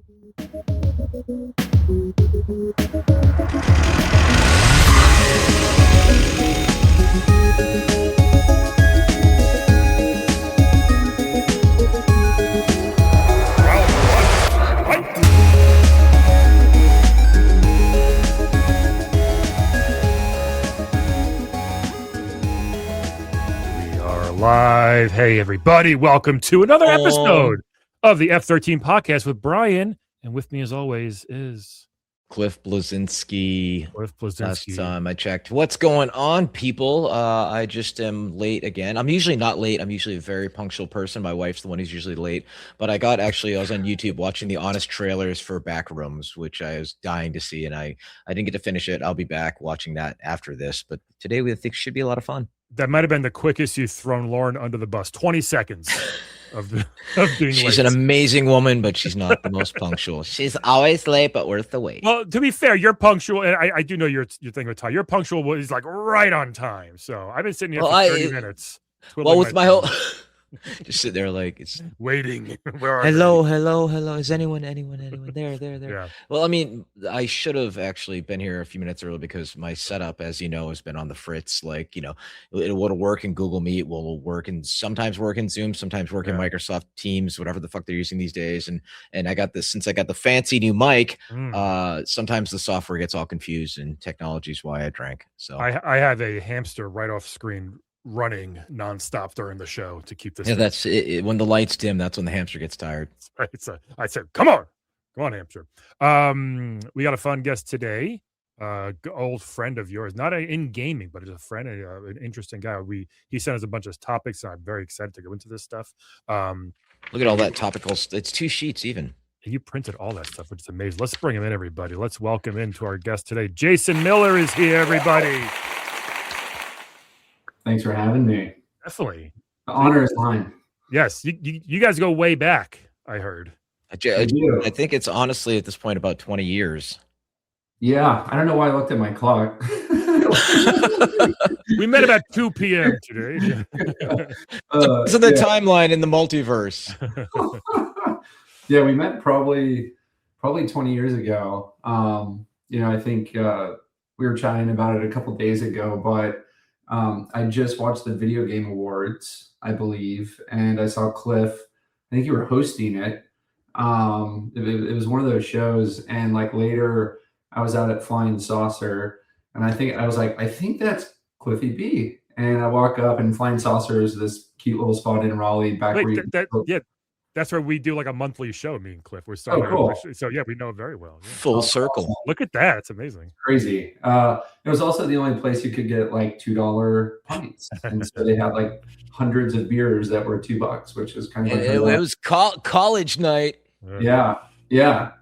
Live. Hey, everybody. Welcome to another episode of the F13 podcast with Brian. And with me, as always, is Cliff Blazinski. Last time I checked. What's going on, people? I just am late again. I'm usually not late. I'm usually a very punctual person. My wife's the one who's usually late. But I was on YouTube watching the honest trailers for Backrooms, which I was dying to see. And I didn't get to finish it. I'll be back watching that after this. But today we think should be a lot of fun. That might have been the quickest you've thrown Lauren under the bus. 20 seconds of being She's late. An amazing woman, but she's not the most punctual. She's always late, but worth the wait. Well, to be fair, you're punctual, and I do know your thing with time. You're punctual is like right on time. So I've been sitting here for 30 minutes. Well, with my whole just sit there like it's waiting. Hello. Is anyone there? Yeah. Well, I mean, I should have actually been here a few minutes early because my setup, as you know, has been on the fritz. Like, you know, it'll work in Google Meet, will work and sometimes work in Zoom, sometimes work in Microsoft Teams, whatever the fuck they're using these days. And I got this since I got the fancy new mic. Sometimes the software gets all confused, and technology is why I drank. So I have a hamster right off screen running nonstop during the show to keep this. Yeah, that's it. When the lights dim, that's when the hamster gets tired. Right. So I said, come on, hamster. We got a fun guest today. Old friend of yours, not in gaming, but as a friend, an interesting guy. He sent us a bunch of topics, and I'm very excited to go into this stuff. Look at all that topical. It's 2 sheets even. You printed all that stuff, which is amazing. Let's bring him in, everybody. Let's welcome into our guest today. Jason Mueller is here, everybody. Thanks for having me. Definitely. The honor is mine. Yes. You guys go way back, I heard. I think it's honestly at this point about 20 years. Yeah. I don't know why I looked at my clock. We met about 2 p.m. today. So the timeline in the multiverse. Yeah, we met probably 20 years ago. I think we were chatting about it a couple days ago, but I just watched the Video Game Awards, I believe, and I saw Cliff. I think you were hosting it. It was one of those shows, and like later, I was out at Flying Saucer, and I think that's Cliffy B. And I walk up, and Flying Saucer is this cute little spot in Raleigh. That's where we do like a monthly show. Me and Cliff, we're starting. Oh, cool. So yeah, we know very well. Yeah. Full circle. Awesome. Look at that; it's amazing. Crazy. It was also the only place you could get like $2 pints, and so they had like hundreds of beers that were $2, which is kind of like it was college night. Yeah.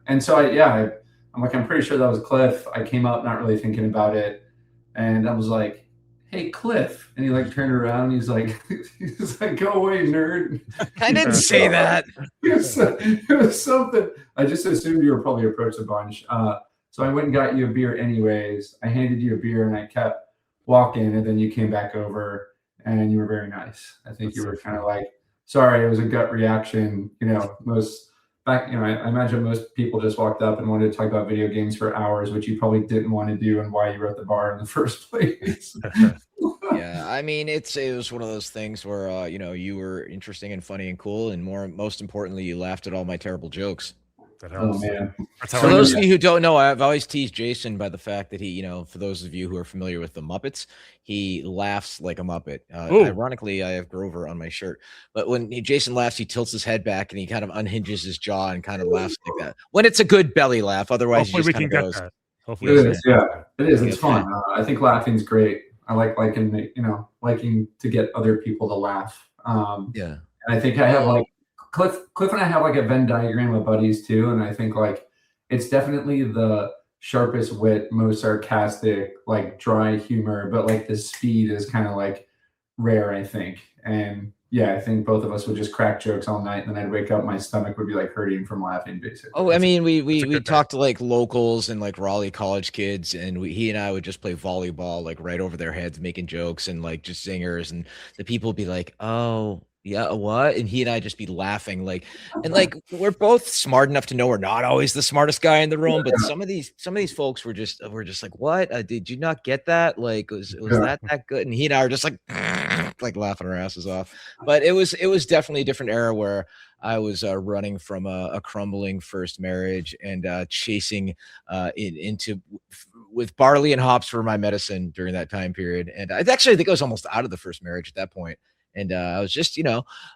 And so I'm pretty sure that was Cliff. I came up not really thinking about it, and I was like, "Hey, Cliff," and he like turned around. And he's like, "Go away, nerd." I didn't say that. It was something. I just assumed you were probably approached a bunch. So I went and got you a beer anyways. I handed you a beer, and I kept walking, and then you came back over, and you were very nice. I think you were kind of like, "Sorry, it was a gut reaction." I imagine most people just walked up and wanted to talk about video games for hours, which you probably didn't want to do, and why you were at the bar in the first place. Yeah, I mean, it was one of those things where you were interesting and funny and cool, and most importantly, you laughed at all my terrible jokes. That helps. Oh man! For those of you who don't know, I've always teased Jason by the fact that he, for those of you who are familiar with the Muppets, he laughs like a Muppet. Ironically, I have Grover on my shirt, but when Jason laughs, he tilts his head back and he kind of unhinges his jaw and kind of laughs like that. When it's a good belly laugh, otherwise he just kind of goes. That. Hopefully, it is. Yeah, it is. It's fun. I think laughing's great. I liking to get other people to laugh. And I think I have like. Cliff and I have like a Venn diagram of buddies too, and I think like it's definitely the sharpest wit, most sarcastic, like dry humor, but like the speed is kind of like rare, I think. And yeah, I think both of us would just crack jokes all night, and then I'd wake up, my stomach would be like hurting from laughing, basically. Oh, I mean, we talked to like locals and like Raleigh college kids, and he and I would just play volleyball like right over their heads, making jokes and like just zingers, and the people would be like, "Oh, Yeah, what? And he and I just be laughing and we're both smart enough to know we're not always the smartest guy in the room, but some of these folks were just like, "What? Did you not get that? Like, was Yeah. that good?" And he and I are just like laughing our asses off. But it was definitely a different era where I was running from a crumbling first marriage and chasing into with barley and hops for my medicine during that time period. And I think I was almost out of the first marriage at that point. And I was just,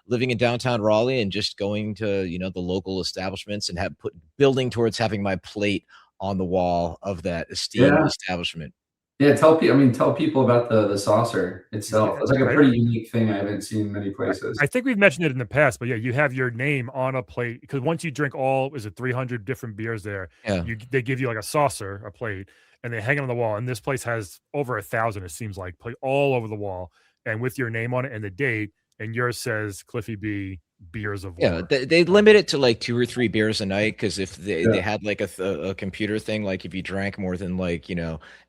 living in downtown Raleigh and just going to, the local establishments and building towards having my plate on the wall of that esteemed Yeah. establishment. Yeah, tell people about the saucer itself. Yeah, It's like a I pretty unique thing I haven't seen many places. I think we've mentioned it in the past, but yeah, you have your name on a plate because once you drink all, is it 300 different beers there, Yeah. they give you like a saucer, a plate, and they hang it on the wall. And this place has over 1,000, it seems like, plate all over the wall, and with your name on it and the date, and yours says Cliffy B Beers of Yeah, War. they limit it to like 2 or 3 beers a night because if they Yeah. had like a computer thing, like if you drank more than like,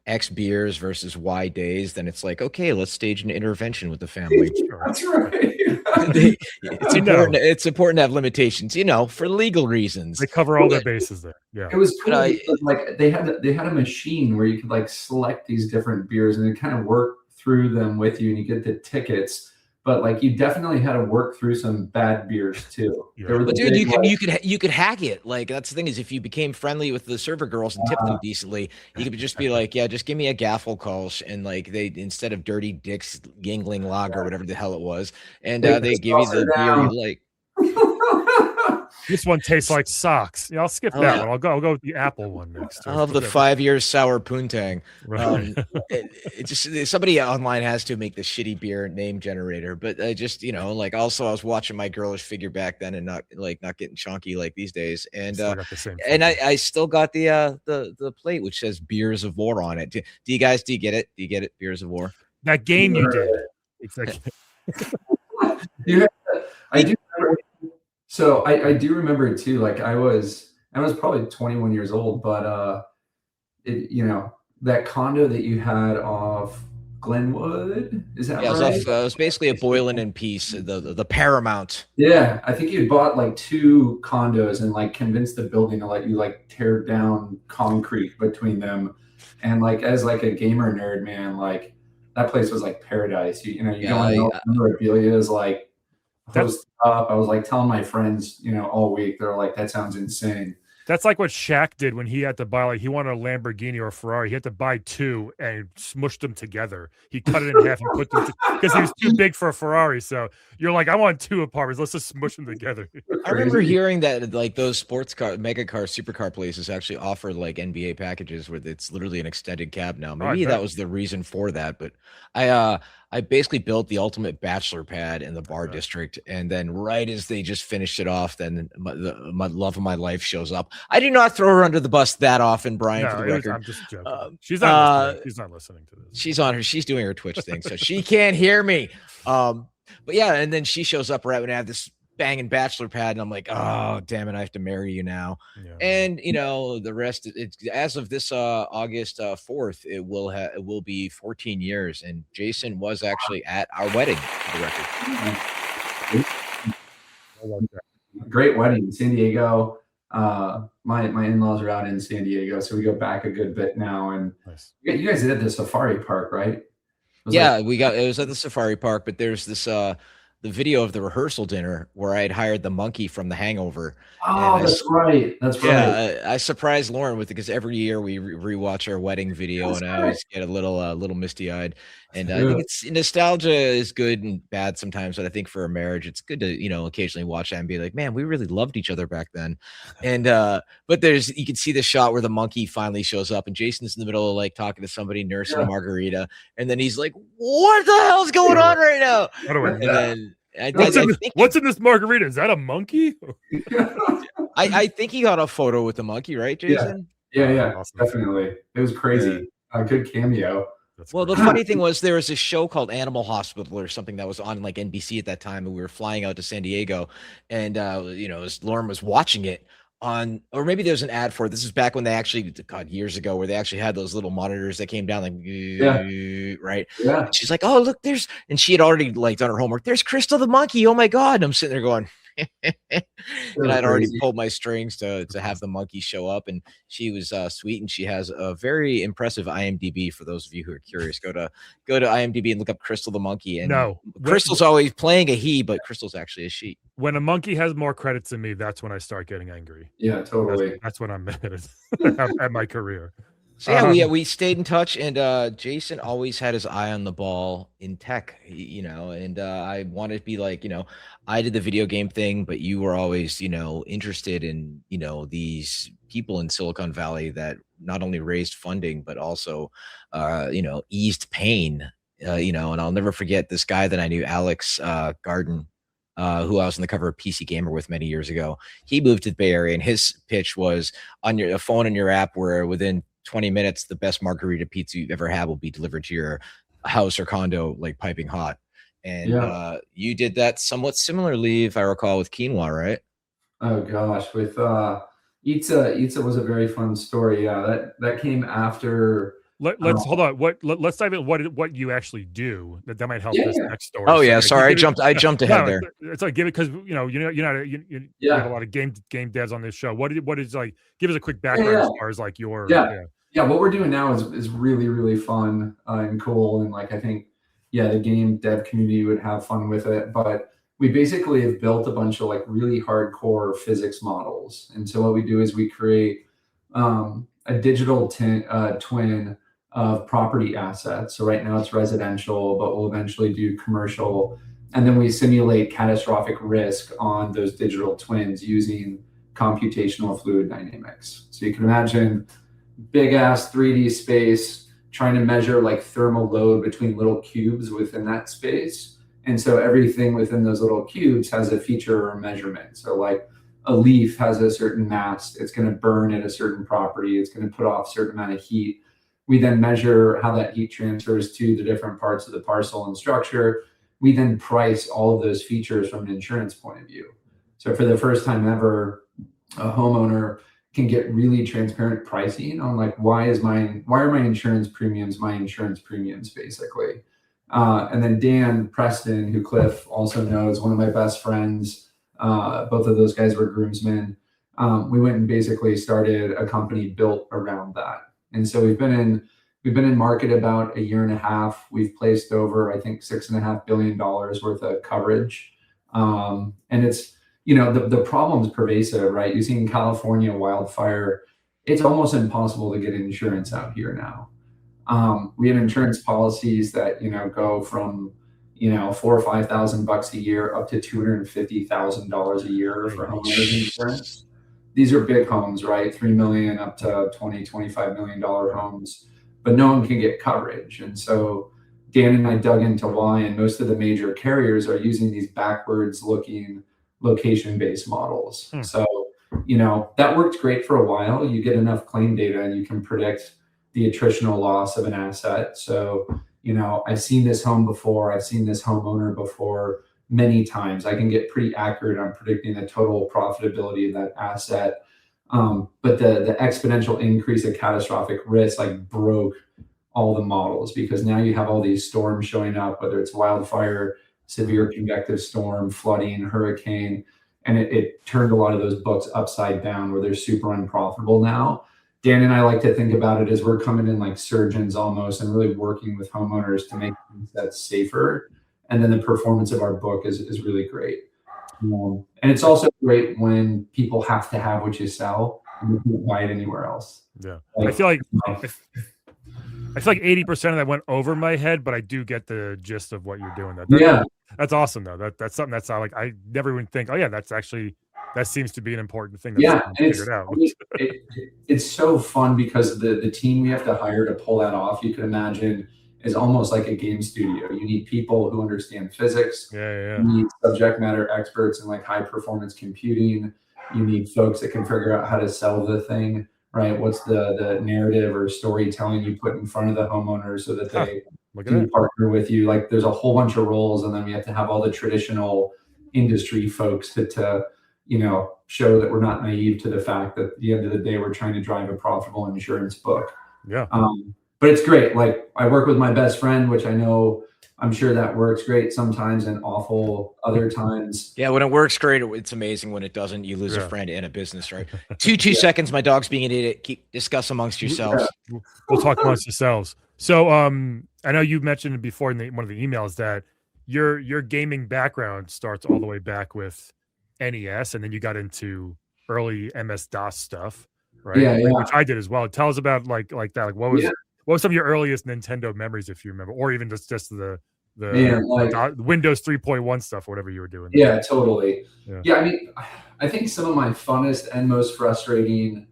X beers versus Y days, then it's like, okay, let's stage an intervention with the family. Sure. That's right. It's I know. important to have limitations, for legal reasons. They cover all their bases there. Yeah. It was But cool I because, like, they had a machine where you could, like, select these different beers, and it kinda worked through them with you, and you get the tickets, but, like, you definitely had to work through some bad beers too. There Yeah. were But the dude, big, like, you could hack it. Like that's the thing is if you became friendly with the server girls and tipped them decently, you could just be like, yeah, just give me a gaffel Kolsch and like they instead of dirty dicks Yingling lager or whatever the hell it was, and take they the give you saucer the beer you down. like. This one tastes like socks. Yeah, I'll skip Oh that yeah. one. I'll go with the apple one next. I'll have the 5 years sour poontang. Right. It just somebody online has to make the shitty beer name generator, but I just like also I was watching my girlish figure back then and not getting chonky like these days, and Still got the same and figure. I still got the plate which says Beers of War on it. Do you guys do you get it? Do you get it? Beers of War. That game you did. Exactly. You have I do remember so I do remember it too, like, I was probably 21 years old, but, that condo that you had off Glenwood, is that Yeah, right? it was basically a Boylan and Peace, the Paramount. Yeah, I think you bought like 2 condos and, like, convinced the building to let you, like, tear down concrete between them, and, like, as, like, a gamer nerd, man, like, that place was like paradise. You Yeah, go in, memorabilia is, like, That's host up. I was, like, telling my friends, all week, they're like, "That sounds insane." that's like what Shaq did when he had to buy, like, he wanted a Lamborghini or a Ferrari. He had to buy 2 and smushed them together. He cut it in half and put them because he was too big for a Ferrari. So you're like, I want 2 apartments. Let's just smush them together. I remember Crazy. hearing that like those sports car, mega car, supercar places actually offer like NBA packages where it's literally an extended cab now. Oh, I Maybe that bet. was the reason for that, but I basically built the ultimate bachelor pad in the bar bet. district, and then right as they just finished it off, then my love of my life shows up. I do not throw her under the bus that often, Brian, for No, the record. I'm just joking. Um, She's not listening. uh, She's not listening to this. she's doing her Twitch thing, so she can't hear me. But yeah, and then she shows up right when I have this banging bachelor pad, and I'm like, oh damn it, I have to marry you now. Yeah. And the rest, it's as of this August 4th, it will be 14 years, and Jason was actually at our wedding, for the record. I like that. Great wedding in San Diego. My in-laws are out in San Diego, so we go back a good bit now. And Nice. you guys did it at the safari park, right? It was Yeah, like, it was at the safari park, but there's this the video of the rehearsal dinner where I had hired the monkey from The Hangover. oh, And that's right. That's right. yeah, I surprised Lauren with it because every year we rewatch our wedding video, That's and I right. always get a little misty eyed. And I Yeah. think it's nostalgia is good and bad sometimes, but I think for a marriage, it's good to occasionally watch that and be like, man, we really loved each other back then. And but you can see the shot where the monkey finally shows up, and Jason's in the middle of like talking to somebody, nursing a Yeah. margarita, and then he's like, "What the hell's going on right now?" How do I And know? then I think What's in this margarita? Is that a monkey? I think he got a photo with the monkey, right, Yeah. Jason? Yeah, Awesome. definitely. It was crazy. A good cameo. That's Well, great. the funny thing was there was a show called Animal Hospital or something that was on like NBC at that time, and we were flying out to San Diego, and as Lauren was watching it on, or maybe there's an ad for it. This is back when they actually, God, years ago, where they actually had those little monitors that came down like, right? Yeah. And she's like, oh, look, and she had already like done her homework. There's Crystal the monkey. Oh my God. And I'm sitting there going, and I'd already pulled my strings to have the monkey show up, and she was sweet, and she has a very impressive IMDb. For those of you who are curious, go to IMDb and look up Crystal the monkey. And No, Crystal's always playing a he, but Crystal's actually a she. when a monkey has more credits than me, that's when I start getting angry. Yeah, totally. That's when I'm mad at my career. So yeah, we stayed in touch, and Jason always had his eye on the ball in tech, and I wanted to be like, I did the video game thing, but you were always, interested in, these people in Silicon Valley that not only raised funding, but also, eased pain, and I'll never forget this guy that I knew, Alex Garden, who I was on the cover of PC Gamer with many years ago. He moved to the Bay Area, and his pitch was on a phone in your app where within 20 minutes, the best margarita pizza you've ever had will be delivered to your house or condo, like piping hot. And you did that somewhat similarly, if I recall, with quinoa, right? Oh gosh, with Itza was a very fun story. Yeah, that came after. Let's hold on. Let's dive in what you actually do. That might help this next story. Oh yeah, sorry, I jumped ahead there. It's like give it, because you have a lot of game devs on this show. What is like? Give us a quick background as far as like your What we're doing now is really, really fun and cool, and like I think the game dev community would have fun with it. But we basically have built a bunch of like really hardcore physics models, and so what we do is we create a digital twin of property assets. So right now it's residential, but we'll eventually do commercial. And then we simulate catastrophic risk on those digital twins using computational fluid dynamics. So you can imagine big ass 3D space trying to measure like thermal load between little cubes within that space. And so everything within those little cubes has a feature or measurement. So like a leaf has a certain mass, it's going to burn at a certain property, it's going to put off a certain amount of heat. We then measure how that heat transfers to the different parts of the parcel and structure. We then price all of those features from an insurance point of view. So for the first time ever, a homeowner can get really transparent pricing on like, why are my insurance premiums basically. And then Dan Preston, who Cliff also knows, one of my best friends, both of those guys were groomsmen. We went and basically started a company built around that. And so we've been in market about a year and a half. We've placed over, I think, $6.5 billion worth of coverage. And it's, the problem is pervasive, right? You see in California wildfire, it's almost impossible to get insurance out here now. We have insurance policies that, go from, $4,000 or $5,000 a year up to $250,000 a year for homeowners insurance. These are big homes, right? $3 million up to $20, $25 million homes, but no one can get coverage. And so Dan and I dug into why, and most of the major carriers are using these backwards looking location-based models. So, that worked great for a while. You get enough claim data and you can predict the attritional loss of an asset. So, I've seen this home before, I've seen this homeowner before many times. I can get pretty accurate on predicting the total profitability of that asset. But the exponential increase of catastrophic risk like broke all the models, because now you have all these storms showing up, whether it's wildfire, severe convective storm, flooding, hurricane, and it turned a lot of those books upside down where they're super unprofitable now. Dan and I like to think about it as we're coming in like surgeons almost and really working with homeowners to make that safer. And then the performance of our book is really great. And it's also great when people have to have what you sell and you can't buy it anywhere else. Yeah. I feel like 80% of that went over my head, but I do get the gist of what you're doing. That's awesome though. That's something that's like, I never even think, oh yeah, that seems to be an important thing. Figured out. It's so fun because the team we have to hire to pull that off, you can imagine, is almost like a game studio. You need people who understand physics. You need subject matter experts in like high performance computing. You need folks that can figure out how to sell the thing, right? What's the narrative or storytelling you put in front of the homeowner so that they can partner with you. Like there's a whole bunch of roles, and then we have to have all the traditional industry folks to show that we're not naive to the fact that at the end of the day, we're trying to drive a profitable insurance book. Yeah. But it's great. Like, I work with my best friend, which I'm sure that works great sometimes and awful other times. Yeah, when it works great, it's amazing. When it doesn't, you lose a friend and a business, right? Two seconds. My dog's being an idiot. Discuss amongst yourselves. Yeah. We'll talk amongst yourselves. So I know you mentioned before in one of the emails that your gaming background starts all the way back with NES, and then you got into early MS-DOS stuff, right? Yeah, yeah. Which I did as well. Tell us about like that. Like, what was some of your earliest Nintendo memories, if you remember, or even just the Windows 3.1 stuff, whatever you were doing? Yeah, totally. Yeah, I mean, I think some of my funnest and most frustrating,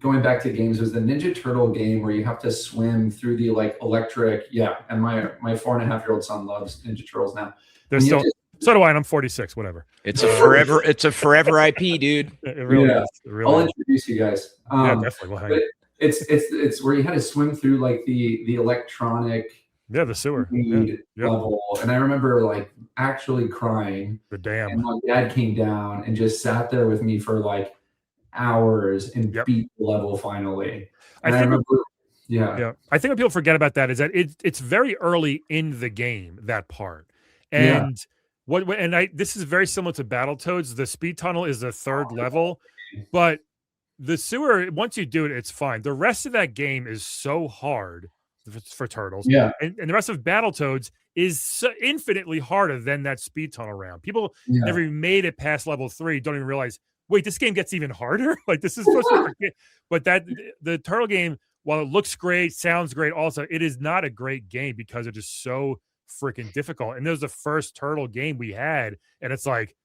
going back to games was the Ninja Turtle game where you have to swim through the electric. Yeah, and my 4.5-year-old son loves Ninja Turtles now. So do I, and I'm 46. Whatever. It's a forever IP, dude. It really is. It really I'll is. introduce you guys. Yeah, definitely. We'll hang. It's where you had to swim through the electronic. Yeah, the sewer level, and I remember actually crying. The dam. And my dad came down and just sat there with me for hours and beat the level finally. And I remember, I think what people forget about that is that it's very early in the game, that part, and this is very similar to Battletoads. The speed tunnel is the third level, but the sewer, once you do it, it's fine. The rest of that game is so hard for turtles. Yeah. And the rest of Battletoads is so infinitely harder than that speed tunnel round. People never even made it past level 3, don't even realize, wait, this game gets even harder? This is supposed to be, but the turtle game, while it looks great, sounds great, also, it is not a great game because it is so freaking difficult. And it was the first turtle game we had, and it's like,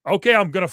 okay, I'm gonna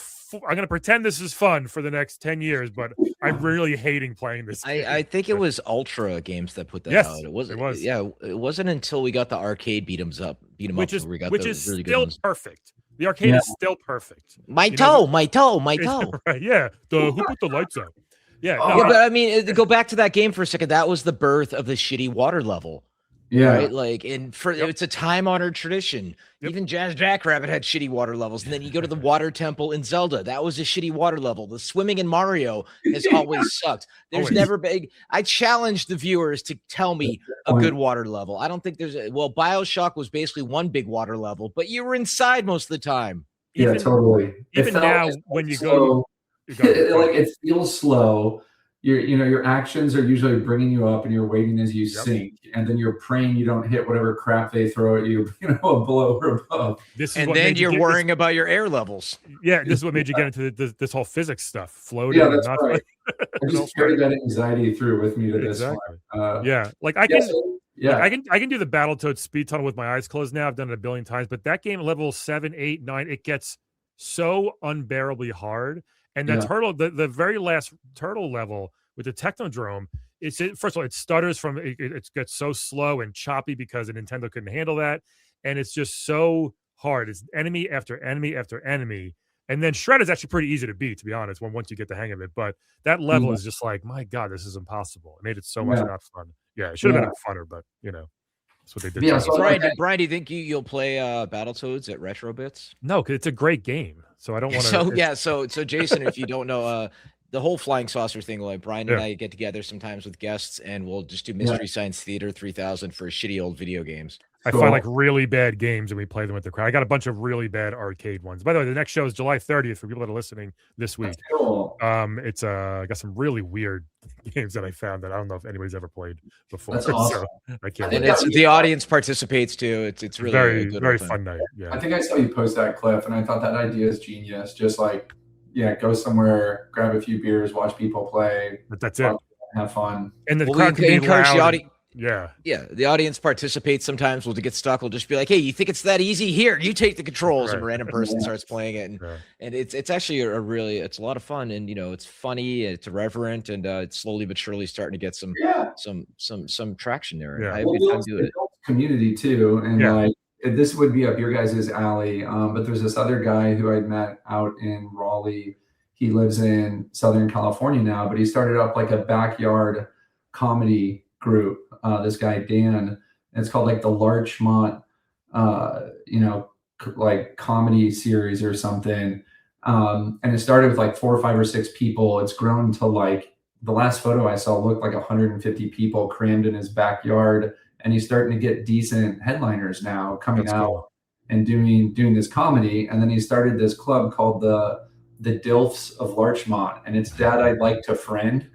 pretend this is fun for the next 10 years, but I'm really hating playing this game. I think it was Ultra Games that put that out. It was. Yeah, it wasn't until we got the arcade beat 'em up, which is really still perfect. The arcade is still perfect. My toe. Right? Yeah. Who put the lights out? Yeah. But I mean, go back to that game for a second. That was the birth of the shitty water level. Yeah. Right. It's a time-honored tradition. Even Jazz Jackrabbit had shitty water levels. And then you go to the water temple in Zelda. That was a shitty water level. The swimming in Mario has always sucked. There's never been. I challenge the viewers to tell me a good water level. I don't think BioShock was basically one big water level, but you were inside most of the time. Totally. Even now, when you go, it feels slow. Your actions are usually bringing you up, and you're waiting as you sink, and then you're praying you don't hit whatever crap they throw at you, below or above. And then you're worrying about your air levels. Yeah, this is what made you get into this whole physics stuff, floating. Yeah, that's right. I just carried that anxiety through with me to this one. I can do the Battletoads speed tunnel with my eyes closed now. I've done it a billion times, but that game, level 7, 8, 9, it gets so unbearably hard. And that turtle, the very last turtle level with the Technodrome, first of all, it stutters from it gets so slow and choppy because the Nintendo couldn't handle that, and it's just so hard. It's enemy after enemy after enemy, and then Shred is actually pretty easy to beat, to be honest. Once you get the hang of it, but that level is just like, my God, this is impossible. It made it so much not fun. Yeah, it should have been funner, but that's what they did. Yeah, so Brian, do you think you'll play Battletoads at Retro Bits? No, because it's a great game. So I don't want to. So Jason, if you don't know, the whole flying saucer thing, Brian and I get together sometimes with guests, and we'll just do Mystery Science Theater 3000 for shitty old video games. I find really bad games and we play them with the crowd. I got a bunch of really bad arcade ones. By the way, the next show is July 30th for people that are listening this week. Cool. It's I got some really weird games that I found that I don't know if anybody's ever played before. That's awesome. So I can't. And the audience participates too. It's really a good very fun night. Yeah. I think I saw you post that clip, and I thought that idea is genius. Just go somewhere, grab a few beers, watch people play. But that's it. Have fun. And the crowd can be encourage loud. the audience. Yeah. The audience participates sometimes. We'll get stuck. We'll just be like, hey, you think it's that easy? Here, you take the controls. And a random person starts playing it. And it's actually it's a lot of fun. And, it's funny. It's irreverent. And it's slowly but surely starting to get some traction there. Yeah. I have a good time doing it. Community too. And this would be up your guys' alley. But there's this other guy who I'd met out in Raleigh. He lives in Southern California now, but he started up a backyard comedy group. This guy Dan, and it's called the Larchmont like comedy series or something. And it started with like 4 or 5 or 6 people. It's grown to like the last photo I saw looked like 150 people crammed in his backyard. And he's starting to get decent headliners now coming That's out cool. and doing this comedy. And then he started this club called the Dilfs of Larchmont, and it's Dad I'd Like to Friend.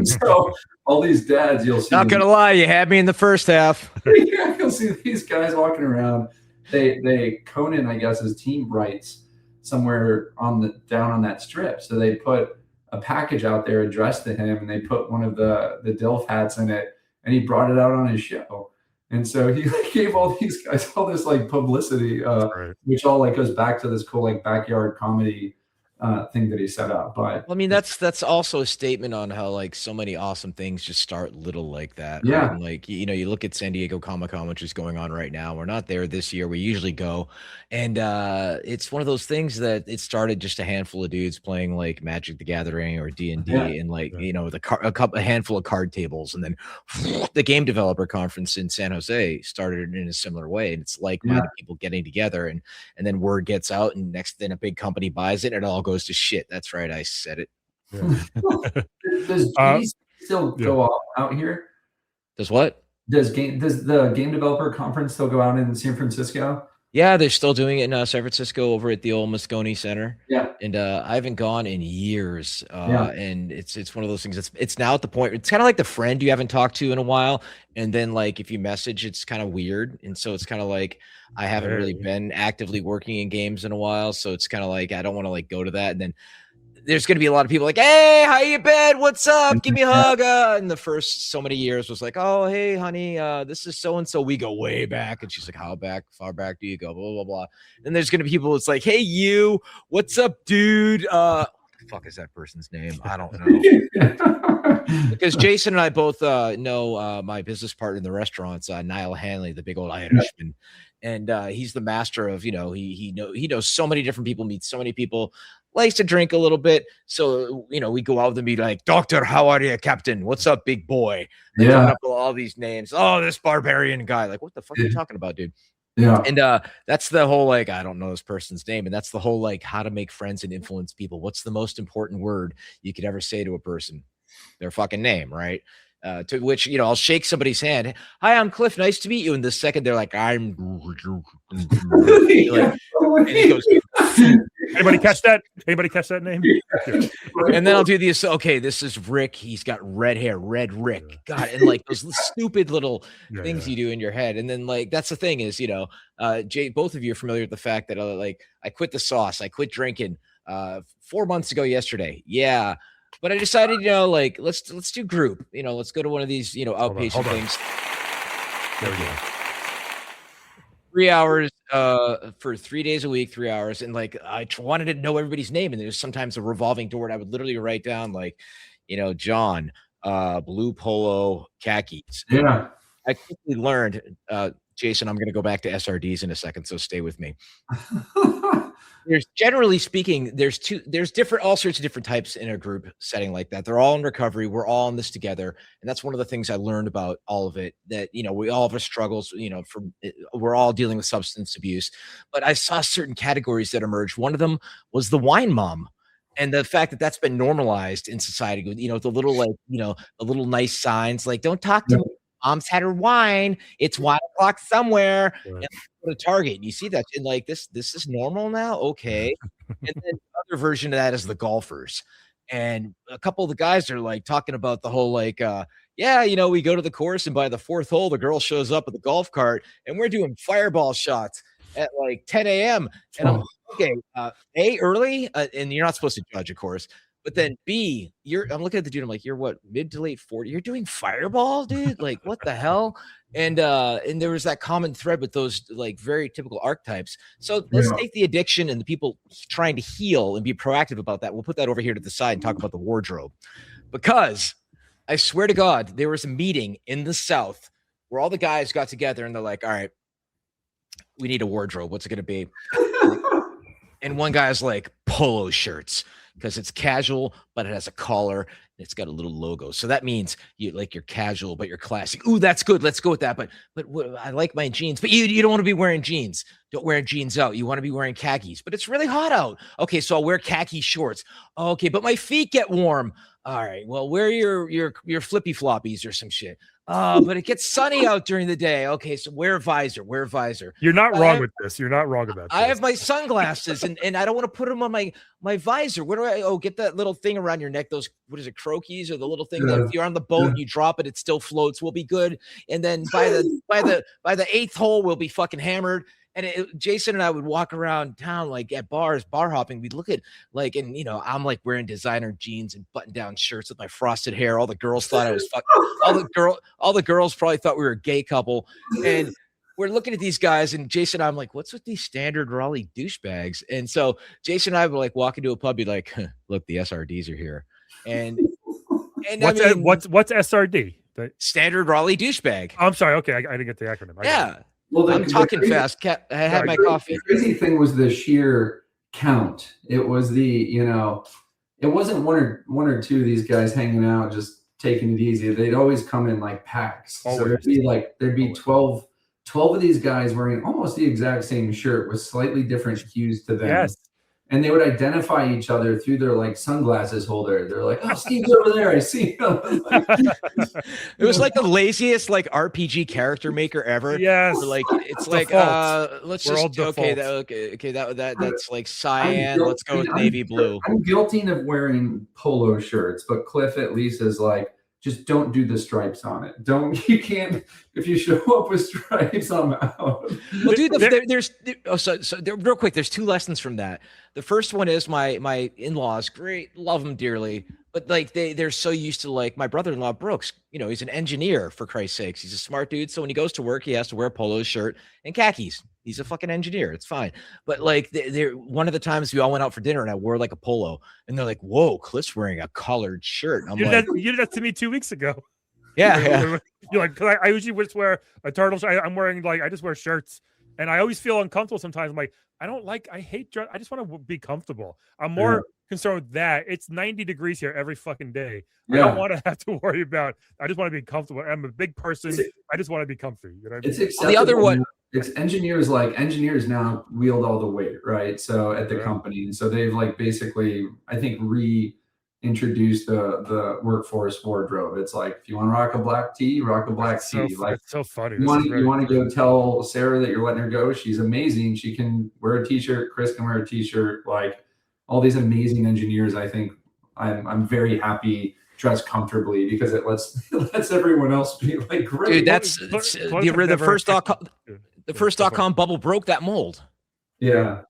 So all these dads, you'll see. Not gonna lie, you had me in the first half. Yeah, you'll see these guys walking around. They Conan, I guess, his team writes somewhere down on that strip. So they put a package out there addressed to him, and they put one of the DILF hats in it, and he brought it out on his show. And so he like, gave all these guys all this like publicity, Right. which all like goes back to this cool like backyard comedy thing that he set up. But I mean, that's also a statement on how like so many awesome things just start little like that, right? yeah, And like you know, you look at San Diego Comic-Con, which is going on right now. We're not there this year. We usually go, and it's one of those things that it started just a handful of dudes playing like Magic the Gathering or D&D, yeah, and like Yeah. you know a handful of card tables, and then the game developer conference in San Jose started in a similar way, and it's like-minded people getting together, and then word gets out, and next then a big company buys it, and it all goes to shit. That's right, I said it. Yeah. Does GDC still go off out here? Does what? Does the game developer conference still go out in San Francisco? Yeah, they're still doing it in San Francisco over at the old Moscone Center. Yeah, And I haven't gone in years. yeah, And it's one of those things. It's now at the point. It's kind of like the friend you haven't talked to in a while, and then like if you message, it's kind of weird. And so it's kind of like I haven't really Hey. been actively working in games in a while, so it's kind of like I don't want to like go to that. And then there's going to be a lot of people like, hey, how you been? What's up? Give me a hug. And the first so many years was like, oh, hey, honey, this is so-and-so. We go way back. And she's like, how far back do you go? Blah, blah, blah. Then there's going to be people it's like, hey, you, what's up, dude? What the fuck is that person's name? I don't know. Because Jason and I both know my business partner in the restaurants, Niall Hanley, the big old Irishman. And he's the master of, you know, he knows so many different people, meets so many people, likes to drink a little bit. So, you know, we go out with him, be like, Doctor, how are you, Captain? What's up, big boy? Like, coming up with all these names. Oh, this barbarian guy. Like, what the fuck are you talking about, dude? yeah. And that's the whole like I don't know this person's name, and that's the whole like how to make friends and influence people. What's the most important word you could ever say to a person? Their fucking name, right? To which you know I'll shake somebody's hand. Hi, I'm Cliff. Nice to meet you. And the second they're like, I'm like, and he goes, Anybody catch that? Anybody catch that name? and then I'll do this. Okay, this is Rick. He's got red hair, red Rick. God, and like those stupid little things you do in your head. And then like that's the thing is, you know, Jay, both of you are familiar with the fact that like I quit the sauce, I quit drinking 4 months ago yesterday. Yeah. But I decided, you know, like let's do group. You know, let's go to one of these, you know, outpatient hold on. things. There we go. 3 hours for 3 days a week, 3 hours. And like I wanted to know everybody's name. And there's sometimes a revolving door. And I would literally write down like, you know, John, blue polo, khakis. Yeah. I quickly learned, Jason, I'm going to go back to SRDs in a second. So stay with me. There's generally speaking, there's all sorts of different types in a group setting like that. They're all in recovery. We're all in this together. And that's one of the things I learned about all of it, that, you know, we all have our struggles, you know, we're all dealing with substance abuse, but I saw certain categories that emerged. One of them was the wine mom. And the fact that that's been normalized in society, you know, the little, like, you know, the little nice signs, like, don't talk to me. Mom's had her wine. It's 1 o'clock somewhere. Right. And go to Target. And you see that and like this is normal now. Okay. And then the other version of that is the golfers. And a couple of the guys are like talking about the whole like yeah, you know, we go to the course and by the fourth hole, the girl shows up with the golf cart and we're doing fireball shots at like 10 a.m. And I'm like, okay, A, early, and you're not supposed to judge, of course. But then B, I'm looking at the dude. I'm like, you're what, mid to late 40? You're doing fireball, dude? Like, what the hell? And there was that common thread with those like very typical archetypes. So let's take the addiction and the people trying to heal and be proactive about that. We'll put that over here to the side and talk about the wardrobe. Because I swear to God, there was a meeting in the South where all the guys got together and they're like, all right, we need a wardrobe. What's it going to be? And one guy's like, polo shirts, because it's casual, but it has a collar. it's got a little logo. So that means you're casual, but you're classic. Ooh, that's good. Let's go with that. But I like my jeans. But you don't want to be wearing jeans. Don't wear jeans out. You want to be wearing khakis. But it's really hot out. Okay, so I'll wear khaki shorts. Okay, but my feet get warm. All right, well, wear your flippy floppies or some shit. But it gets sunny out during the day. Okay, so wear a visor. Wear a visor. You're not wrong with this. You're not wrong about this. I have my sunglasses and I don't want to put them on my visor. Where do I? Oh, get that little thing around your neck. Those, what is it, croquis, or the little thing that if you're on the boat, you drop it, it still floats. We'll be good. And then by the eighth hole, we'll be fucking hammered. And Jason and I would walk around town like at bars, bar hopping. We'd look at like, and I'm like wearing designer jeans and button down shirts with my frosted hair. All the girls thought I was all the girls probably thought we were a gay couple. And we're looking at these guys, and Jason and I'm like, what's with these standard Raleigh douchebags? And so Jason and I would like walk into a pub, be like, look, the SRDs are here. And what's SRD? Standard Raleigh douchebag. Oh, I'm sorry. Okay, I didn't get the acronym. Yeah. Well, I'm talking fast. I had my coffee. The crazy thing was the sheer count. It was it wasn't one or two of these guys hanging out just taking it easy. They'd always come in like packs. Always. So there'd be 12 of these guys wearing almost the exact same shirt with slightly different hues to them. Yes. And they would identify each other through their like sunglasses holder. They're like, "Oh, Steve's over there. I see him." It was like the laziest like RPG character maker ever. Yes. Like it's Default. like let's We're just okay that's like cyan. Let's go with navy blue. I'm guilty of wearing polo shirts, but Cliff at least is like, just don't do the stripes on it. You can't, if you show up with stripes, I'm out. Well, dude, real quick, there's two lessons from that. The first one is my in-laws, great, love them dearly, but like they're so used to, like, my brother-in-law Brooks, he's an engineer, for Christ's sakes. He's a smart dude. So when he goes to work, he has to wear a polo shirt and khakis. He's a fucking engineer. It's fine. But like one of the times we all went out for dinner and I wore like a polo, and they're like, whoa, Cliff's wearing a collared shirt. And you did that to me 2 weeks ago. Yeah. You're like, because I usually just wear a turtle shirt. I'm wearing I just wear shirts, and I always feel uncomfortable sometimes. I'm like, I hate dress. I just want to be comfortable. I'm more concerned with that. It's 90 degrees here every fucking day. I don't want to have to worry about. I just want to be comfortable. I'm a big person. I just want to be comfy. You know what I mean? It's the other one. It's engineers now wield all the weight, right? So at the company, and so they've like basically, I think, reintroduced the workforce wardrobe. It's like, if you want to rock a black tee, rock a black tee. Like, it's so funny. You want to go tell Sarah that you're letting her go. She's amazing. She can wear a t-shirt. Chris can wear a t-shirt. Like, all these amazing engineers, I think I'm very happy dressed comfortably, because it lets everyone else be like, great. Dude, that's the first.com bubble broke that mold. Yeah,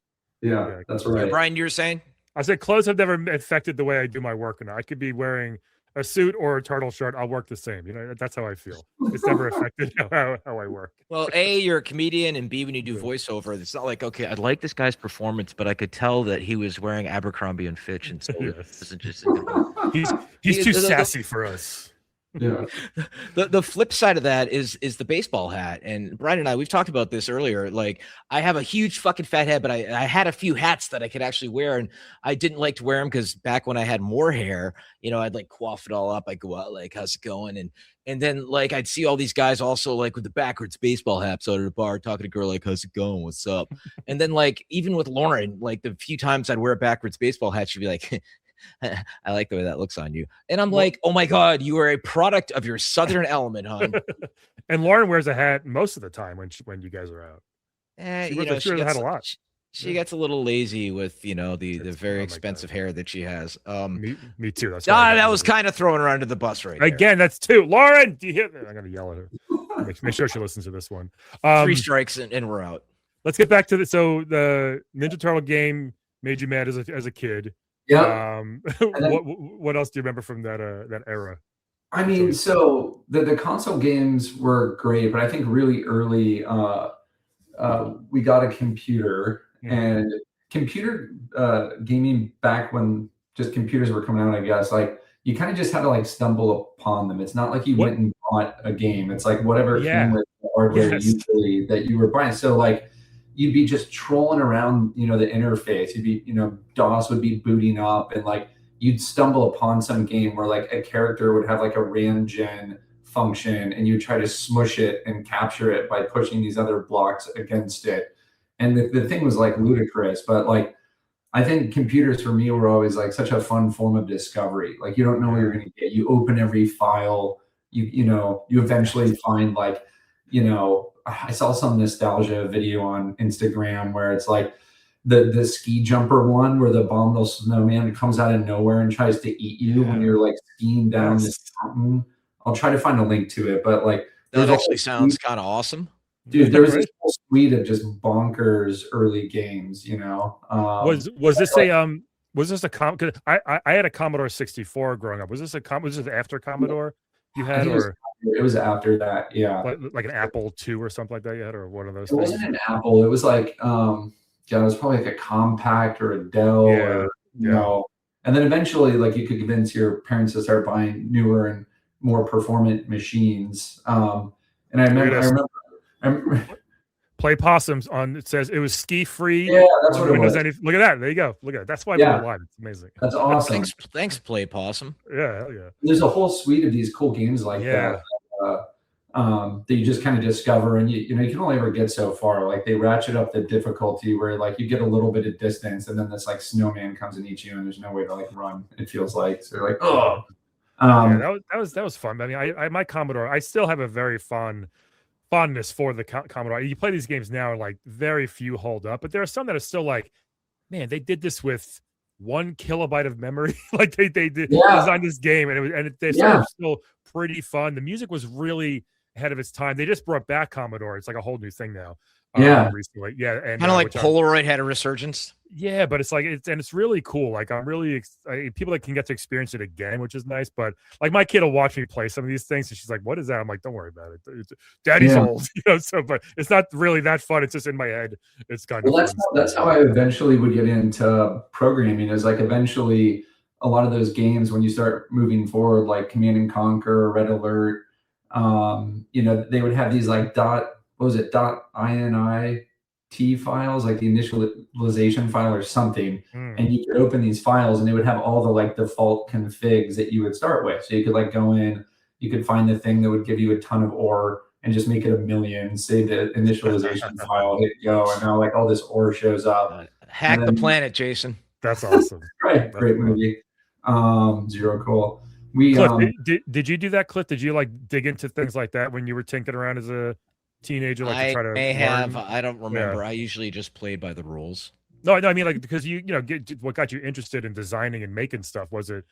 that's right. Brian, you were saying? I said clothes have never affected the way I do my work. And I could be wearing a suit or a turtle shirt. I'll work the same. That's how I feel. It's never affected how I work. Well, A, you're a comedian, and B, when you do voiceover, it's not like, okay, I like this guy's performance, but I could tell that he was wearing Abercrombie and Fitch, and so he's too sassy for us. Yeah. The flip side of that is the baseball hat. And Brian and I, we've talked about this earlier. Like, I have a huge fucking fat head, but I had a few hats that I could actually wear, and I didn't like to wear them because back when I had more hair, I'd like coif it all up. I'd go out like, how's it going? And then like I'd see all these guys also like with the backwards baseball hats out at a bar talking to a girl like, how's it going? What's up? And then like even with Lauren, like the few times I'd wear a backwards baseball hat, she'd be like, I like the way that looks on you. And I'm like, oh my God, you are a product of your Southern element, hon. And Lauren wears a hat most of the time when you guys are out. She wears a hat a lot. She gets a little lazy with, the very expensive hair that she has. Me too. That's that was kind of throwing her under the bus right again. That's two. Lauren, do you hear that? I'm going to yell at her. Make sure she listens to this one. 3 strikes and we're out. Let's get back to the Ninja Turtle game made you mad as a kid. Yeah. What else do you remember from that era? I mean, so the console games were great, but I think really early we got a computer, and computer gaming back when just computers were coming out, I guess, like you kind of just had to like stumble upon them. It's not like you went and bought a game. It's like whatever came with the hardware usually that you were buying. So like you'd be just trolling around, the interface. You'd be, DOS would be booting up, and like you'd stumble upon some game where like a character would have like a ram gen function, and you try to smush it and capture it by pushing these other blocks against it. And the thing was like ludicrous, but like I think computers for me were always like such a fun form of discovery. Like you don't know what you're going to get. You open every file. You eventually find like, I saw some nostalgia video on Instagram where it's like the ski jumper one where the abominable snowman comes out of nowhere and tries to eat you when you're like skiing down this mountain. I'll try to find a link to it, but like that actually sounds kind of awesome. Dude, there was this whole suite of just bonkers early games, Was this a I had a Commodore 64 growing up. Was this after Commodore you had, or it was after that? Yeah, like an Apple II or something like that you had, or one of those it things? wasn't an Apple. It was like it was probably like a Compact or a Dell, or and then eventually like you could convince your parents to start buying newer and more performant machines. And I remember Play Possums on it says it was ski free. Yeah, that's what it was. Look at that. There you go. Look at it. That's why we're live. It's amazing. That's awesome. Thanks, Play Possum. Yeah, hell yeah. There's a whole suite of these cool games like that that you just kind of discover, and you can only ever get so far. Like they ratchet up the difficulty where like you get a little bit of distance, and then this like snowman comes and eats you, and there's no way to like run. It feels like so you're like, oh. That was fun. I mean, I my Commodore, I still have a very fondness for the Commodore. You play these games now, like very few hold up, but there are some that are still like, man, they did this with 1 kilobyte of memory. Like they designed this game, and they were still pretty fun. The music was really ahead of its time. They just brought back Commodore. It's like a whole new thing now. Recently, and kind of like Polaroid had a resurgence. Yeah, but it's like it's really cool. Like I'm really people that can get to experience it again, which is nice. But like my kid will watch me play some of these things, and she's like, "What is that?" I'm like, "Don't worry about it. Daddy's old, So, but it's not really that fun. It's just in my head. It's kind of that's how I eventually would get into programming. Is like eventually a lot of those games when you start moving forward, like Command and Conquer, Red Alert, they would have these like .ini files, like the initialization file or something, and you could open these files and they would have all the like default configs that you would start with. So you could like go in, you could find the thing that would give you a ton of ore and just make it 1,000,000, say the initialization file, hit go, and now like all this ore shows up. Hack the planet, Jason. That's awesome. Right, great movie. Zero cool. Cliff, did you do that, Cliff? Did you like dig into things like that when you were tinkering around as a teenager? Like to try to have. I don't remember. I usually just played by the rules. No, I mean like because what got you interested in designing and making stuff? Was it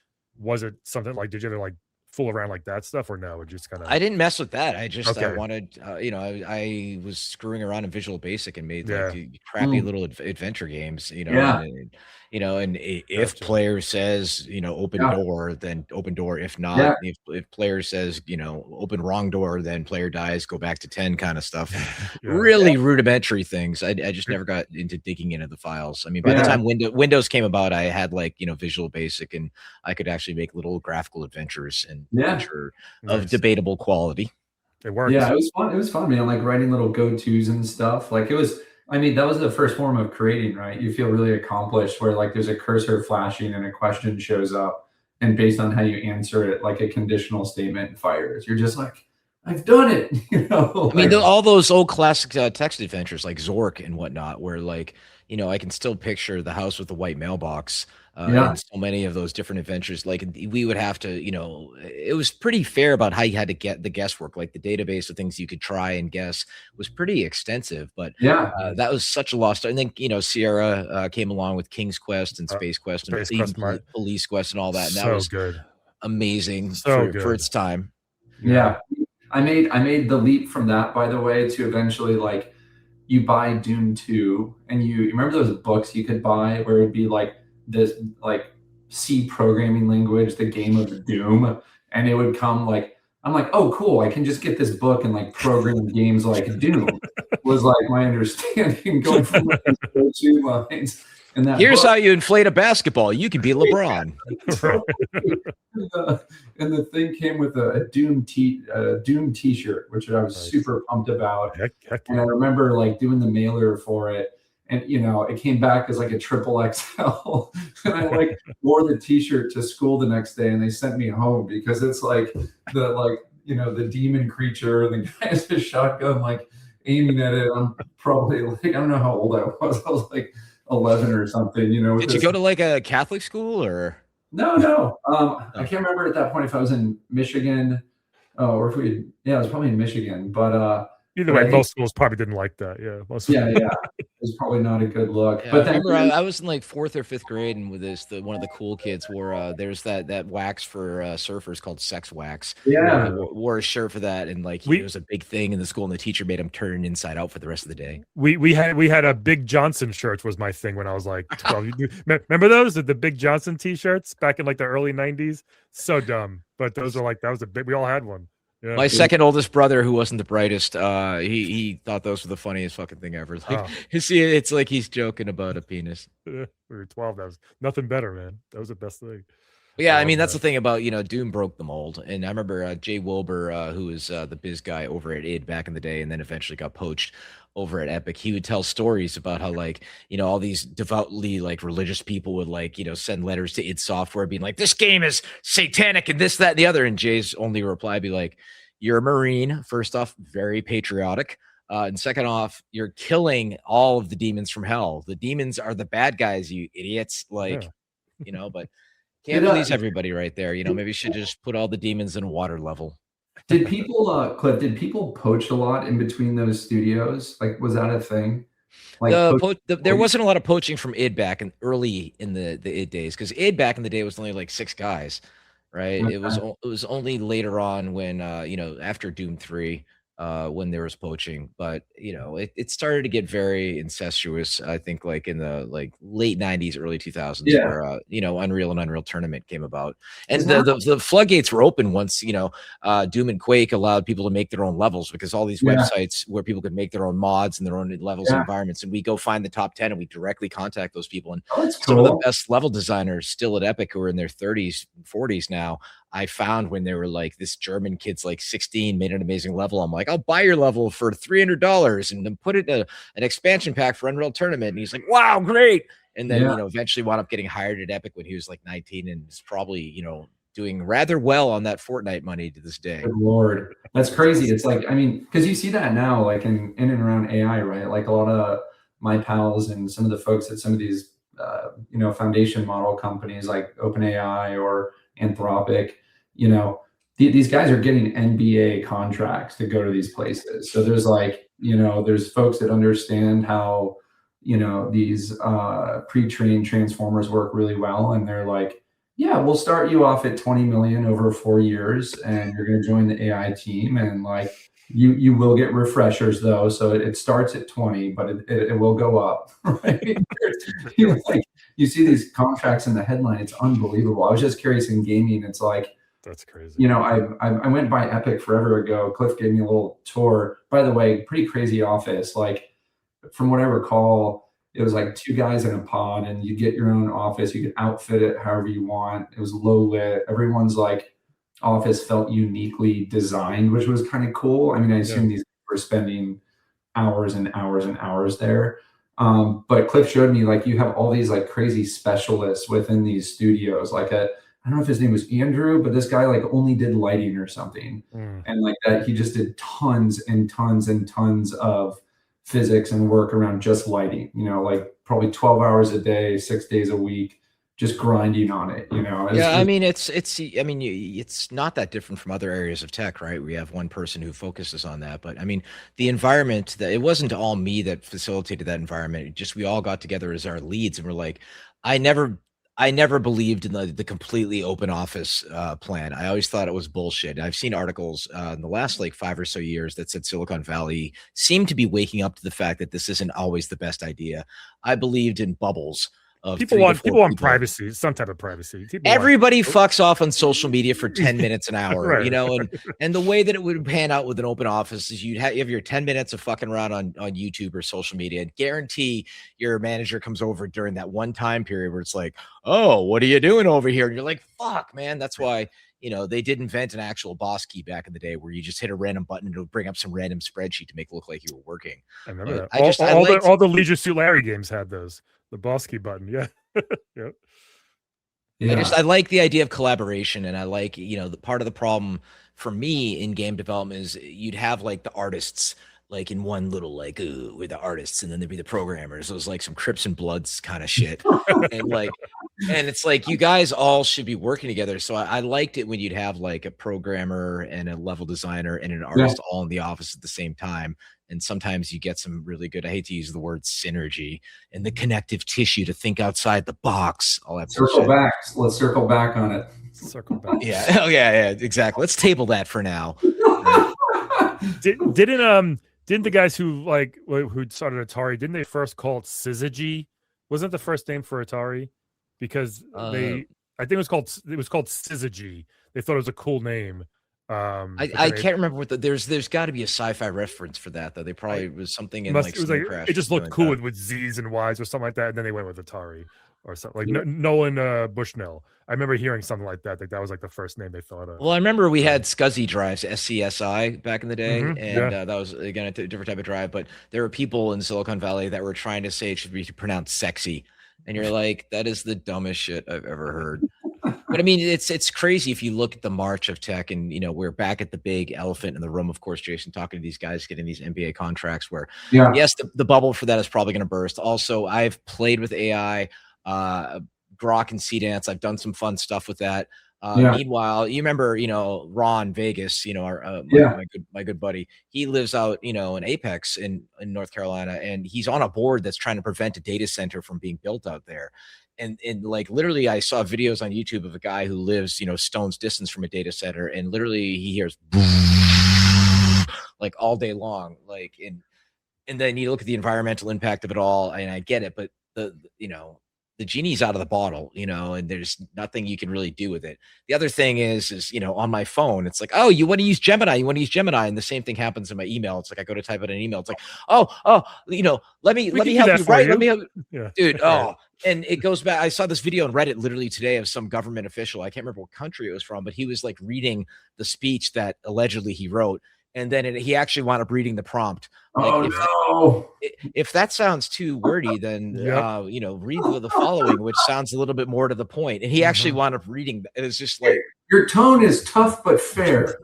something like, did you ever like fool around like that stuff, or no? It just kind of. I didn't mess with that. I just I wanted, I was screwing around in Visual Basic and made like crappy little adventure games, and if player says, open door, then open door. If not, if player says, open wrong door, then player dies, go back to 10 kind of stuff. Really rudimentary things. I just never got into digging into the files. I mean, by the time Windows came about, I had like, Visual Basic, and I could actually make little graphical adventures and of debatable quality. It worked. Yeah, it was fun. It was fun, man. Like writing little go-tos and stuff. Like it was, I mean, that was the first form of creating, right? You feel really accomplished where like there's a cursor flashing and a question shows up, and based on how you answer it, like a conditional statement fires. You're just like, I've done it. I mean, all those old classic text adventures like Zork and whatnot, where like, I can still picture the house with the white mailbox. And so many of those different adventures, like we would have to, it was pretty fair about how you had to get the guesswork, like the database of things you could try and guess was pretty extensive, but that was such a lost. I think, Sierra came along with King's Quest and Space Quest and Police Quest and all that. And that was good. Amazing for its time. Yeah. I made the leap from that, by the way, to eventually like you buy Doom 2, and you remember those books you could buy where it'd be like this like C programming language, the game of Doom, and it would come like, I'm like, oh cool, I can just get this book and like program games like Doom. Was like my understanding going from those two lines. And here's how you inflate a basketball. You can be LeBron. And the thing came with a Doom t-shirt, which I was super pumped about. And I remember like doing the mailer for it. and it came back as like a triple XL, and I like wore the T-shirt to school the next day, and they sent me home because it's like the demon creature, and the guy has a shotgun like aiming at it. I'm probably like, I don't know how old I was. I was like 11 or something. With Did you this. go to like a Catholic school or? No. I can't remember at that point if I was in Michigan, or if yeah, I was probably in Michigan, but Either way, most schools probably didn't like that. Yeah, it was probably not a good look. Yeah, But I then remember I was in like 4th or 5th grade, and with one of the cool kids wore there's that wax for surfers called sex wax. Yeah. He wore a shirt for that, and like it was a big thing in the school, and the teacher made him turn inside out for the rest of the day. We had a Big Johnson shirt was my thing when I was like 12. Remember those, the Big Johnson t-shirts back in like the early 90s? So dumb, but those are like, that was a big, we all had one. Yeah. My second oldest brother, who wasn't the brightest, he thought those were the funniest fucking thing ever. Like, see, it's like he's joking about a penis. We were 12. That was nothing better, man. That was the best thing. Yeah, I mean, that's the thing about, Doom broke the mold. And I remember Jay Wilbur, who was the biz guy over at id back in the day, and then eventually got poached over at Epic. He would tell stories about how, like, all these devoutly like religious people would like, send letters to id Software being like, this game is satanic and this, that, and the other. And Jay's only reply be like, you're a Marine. First off, very patriotic. And second off, you're killing all of the demons from hell. The demons are the bad guys, you idiots. Like, but can't please everybody right there. Maybe you should just put all the demons in water level. Did people, Cliff, did people poach a lot in between those studios? Like, was that a thing? Like, there wasn't a lot of poaching from id back early in the id days, because id back in the day was only like 6 guys, right? Okay. It was only later on when after Doom 3, when there was poaching, but it started to get very incestuous, I think, like in the late 90s, early 2000s, where Unreal and Unreal Tournament came about, and the floodgates were open once Doom and Quake allowed people to make their own levels, because all these websites where people could make their own mods and their own levels and environments, and we go find the top 10 and we directly contact those people, and some of the best level designers still at Epic, who are in their 30s, 40s now, I found when they were like, this German kid's like 16, made an amazing level. I'm like, I'll buy your level for $300 and then put it in an expansion pack for Unreal Tournament. And he's like, wow, great. And then, eventually wound up getting hired at Epic when he was like 19, and is probably, doing rather well on that Fortnite money to this day. Good Lord. That's crazy. It's like, I mean, because you see that now, like in and around AI, right? Like a lot of my pals and some of the folks at some of these, foundation model companies like OpenAI or Anthropic, these guys are getting NBA contracts to go to these places. So there's like, there's folks that understand how, these pre-trained transformers work really well. And they're like, yeah, we'll start you off at 20 million over 4 years, and you're going to join the AI team. And like, you will get refreshers though. So it starts at 20, but it will go up. Right? Like, you see these contracts in the headline. It's unbelievable. I was just curious in gaming. It's like, that's crazy. I went by Epic forever ago. Cliff gave me a little tour. By the way, pretty crazy office. Like, from what I recall, it was like 2 guys in a pod, and you get your own office. You could outfit it however you want. It was low lit. Everyone's like office felt uniquely designed, which was kind of cool. I mean, I assume these were spending hours and hours and hours there. But Cliff showed me, like, you have all these like crazy specialists within these studios. Like I don't know if his name was Andrew, but this guy like only did lighting or something. And like that, he just did tons and tons and tons of physics and work around just lighting, like probably 12 hours a day, 6 days a week, just grinding on it, I mean, it's not that different from other areas of tech, right? We have one person who focuses on that, but I mean, the environment, that it wasn't all me that facilitated that environment. It just, we all got together as our leads, and we're like, I never believed in the completely open office plan. I always thought it was bullshit. I've seen articles in the last like 5 or so years that said Silicon Valley seemed to be waking up to the fact that this isn't always the best idea. I believed in bubbles. of People 3 to want 4 people want people. privacy, some type of privacy. Everybody fucks off on social media for 10 minutes an hour, Right. you know, and the way that it would pan out with an open office is you have your 10 minutes of fucking around on YouTube or social media, and guarantee your manager comes over during that one time period where it's like, oh, what are you doing over here? And you're like, fuck, man. That's why, you know, they did invent an actual boss key back in the day where you just hit a random button and it'll bring up some random spreadsheet to make it look like you were working. I remember But that. All the Leisure Suit Larry games had those. The boss key button. Yeah. Yep. Yeah. I like the idea of collaboration, and I like, you know, the part of the problem for me in game development is you'd have like the artists like in one little like, ooh, we're the artists, and then there'd be the programmers. It was like some Crips and Bloods kind of shit. And like, and it's like you guys all should be working together. So I liked it when you'd have like a programmer and a level designer and an artist all in the office at the same time. And sometimes you get some really good, I hate to use the word synergy, and the connective tissue to think outside the box. All that circle back. Let's circle back on it. Circle back. Yeah. Oh yeah, exactly. Let's table that for now. Didn't the guys who started Atari, didn't they first call it Syzygy? Wasn't the first name for Atari? Because I think it was called Syzygy. They thought it was a cool name. I can't remember what there's got to be a sci-fi reference for that though. They probably was something in like, it was like Crash it just looked like cool that. with Z's and Y's or something like that, and then they went with Atari or something like Nolan Bushnell. I remember hearing something like that. That was like the first name they thought of. Well, I remember we had SCSI drives, SCSI, back in the day, and yeah. that was again a different type of drive. But there were people in Silicon Valley that were trying to say it should be pronounced sexy, and you're like, that is the dumbest shit I've ever heard. But I mean, it's crazy if you look at the march of tech, and you know, we're back at the big elephant in the room, of course, Jason, talking to these guys getting these NBA contracts where yes, the bubble for that is probably going to burst. Also, I've played with AI, Grok and Cdance. I've done some fun stuff with that. Meanwhile, you remember, you know, Ron Vegas, you know, our my good buddy, he lives out, you know, in Apex in North Carolina, and he's on a board that's trying to prevent a data center from being built out there. And like literally I saw videos on YouTube of a guy who lives, you know, stone's distance from a data center, and literally he hears like all day long, like and then you look at the environmental impact of it all, and I get it, but you know, the genie's out of the bottle, you know, and there's nothing you can really do with it. The other thing is, you know, on my phone, it's like, oh, you want to use Gemini, and the same thing happens in my email. It's like, I go to type out an email. It's like, oh, you know, let me help you write. Let me help, dude. Oh, and it goes back. I saw this video on Reddit literally today of some government official. I can't remember what country it was from, but he was like reading the speech that allegedly he wrote. And then he actually wound up reading the prompt. Like, if that sounds too wordy, then you know, read the following, which sounds a little bit more to the point. And he actually wound up reading. It was just like, your tone is tough but fair.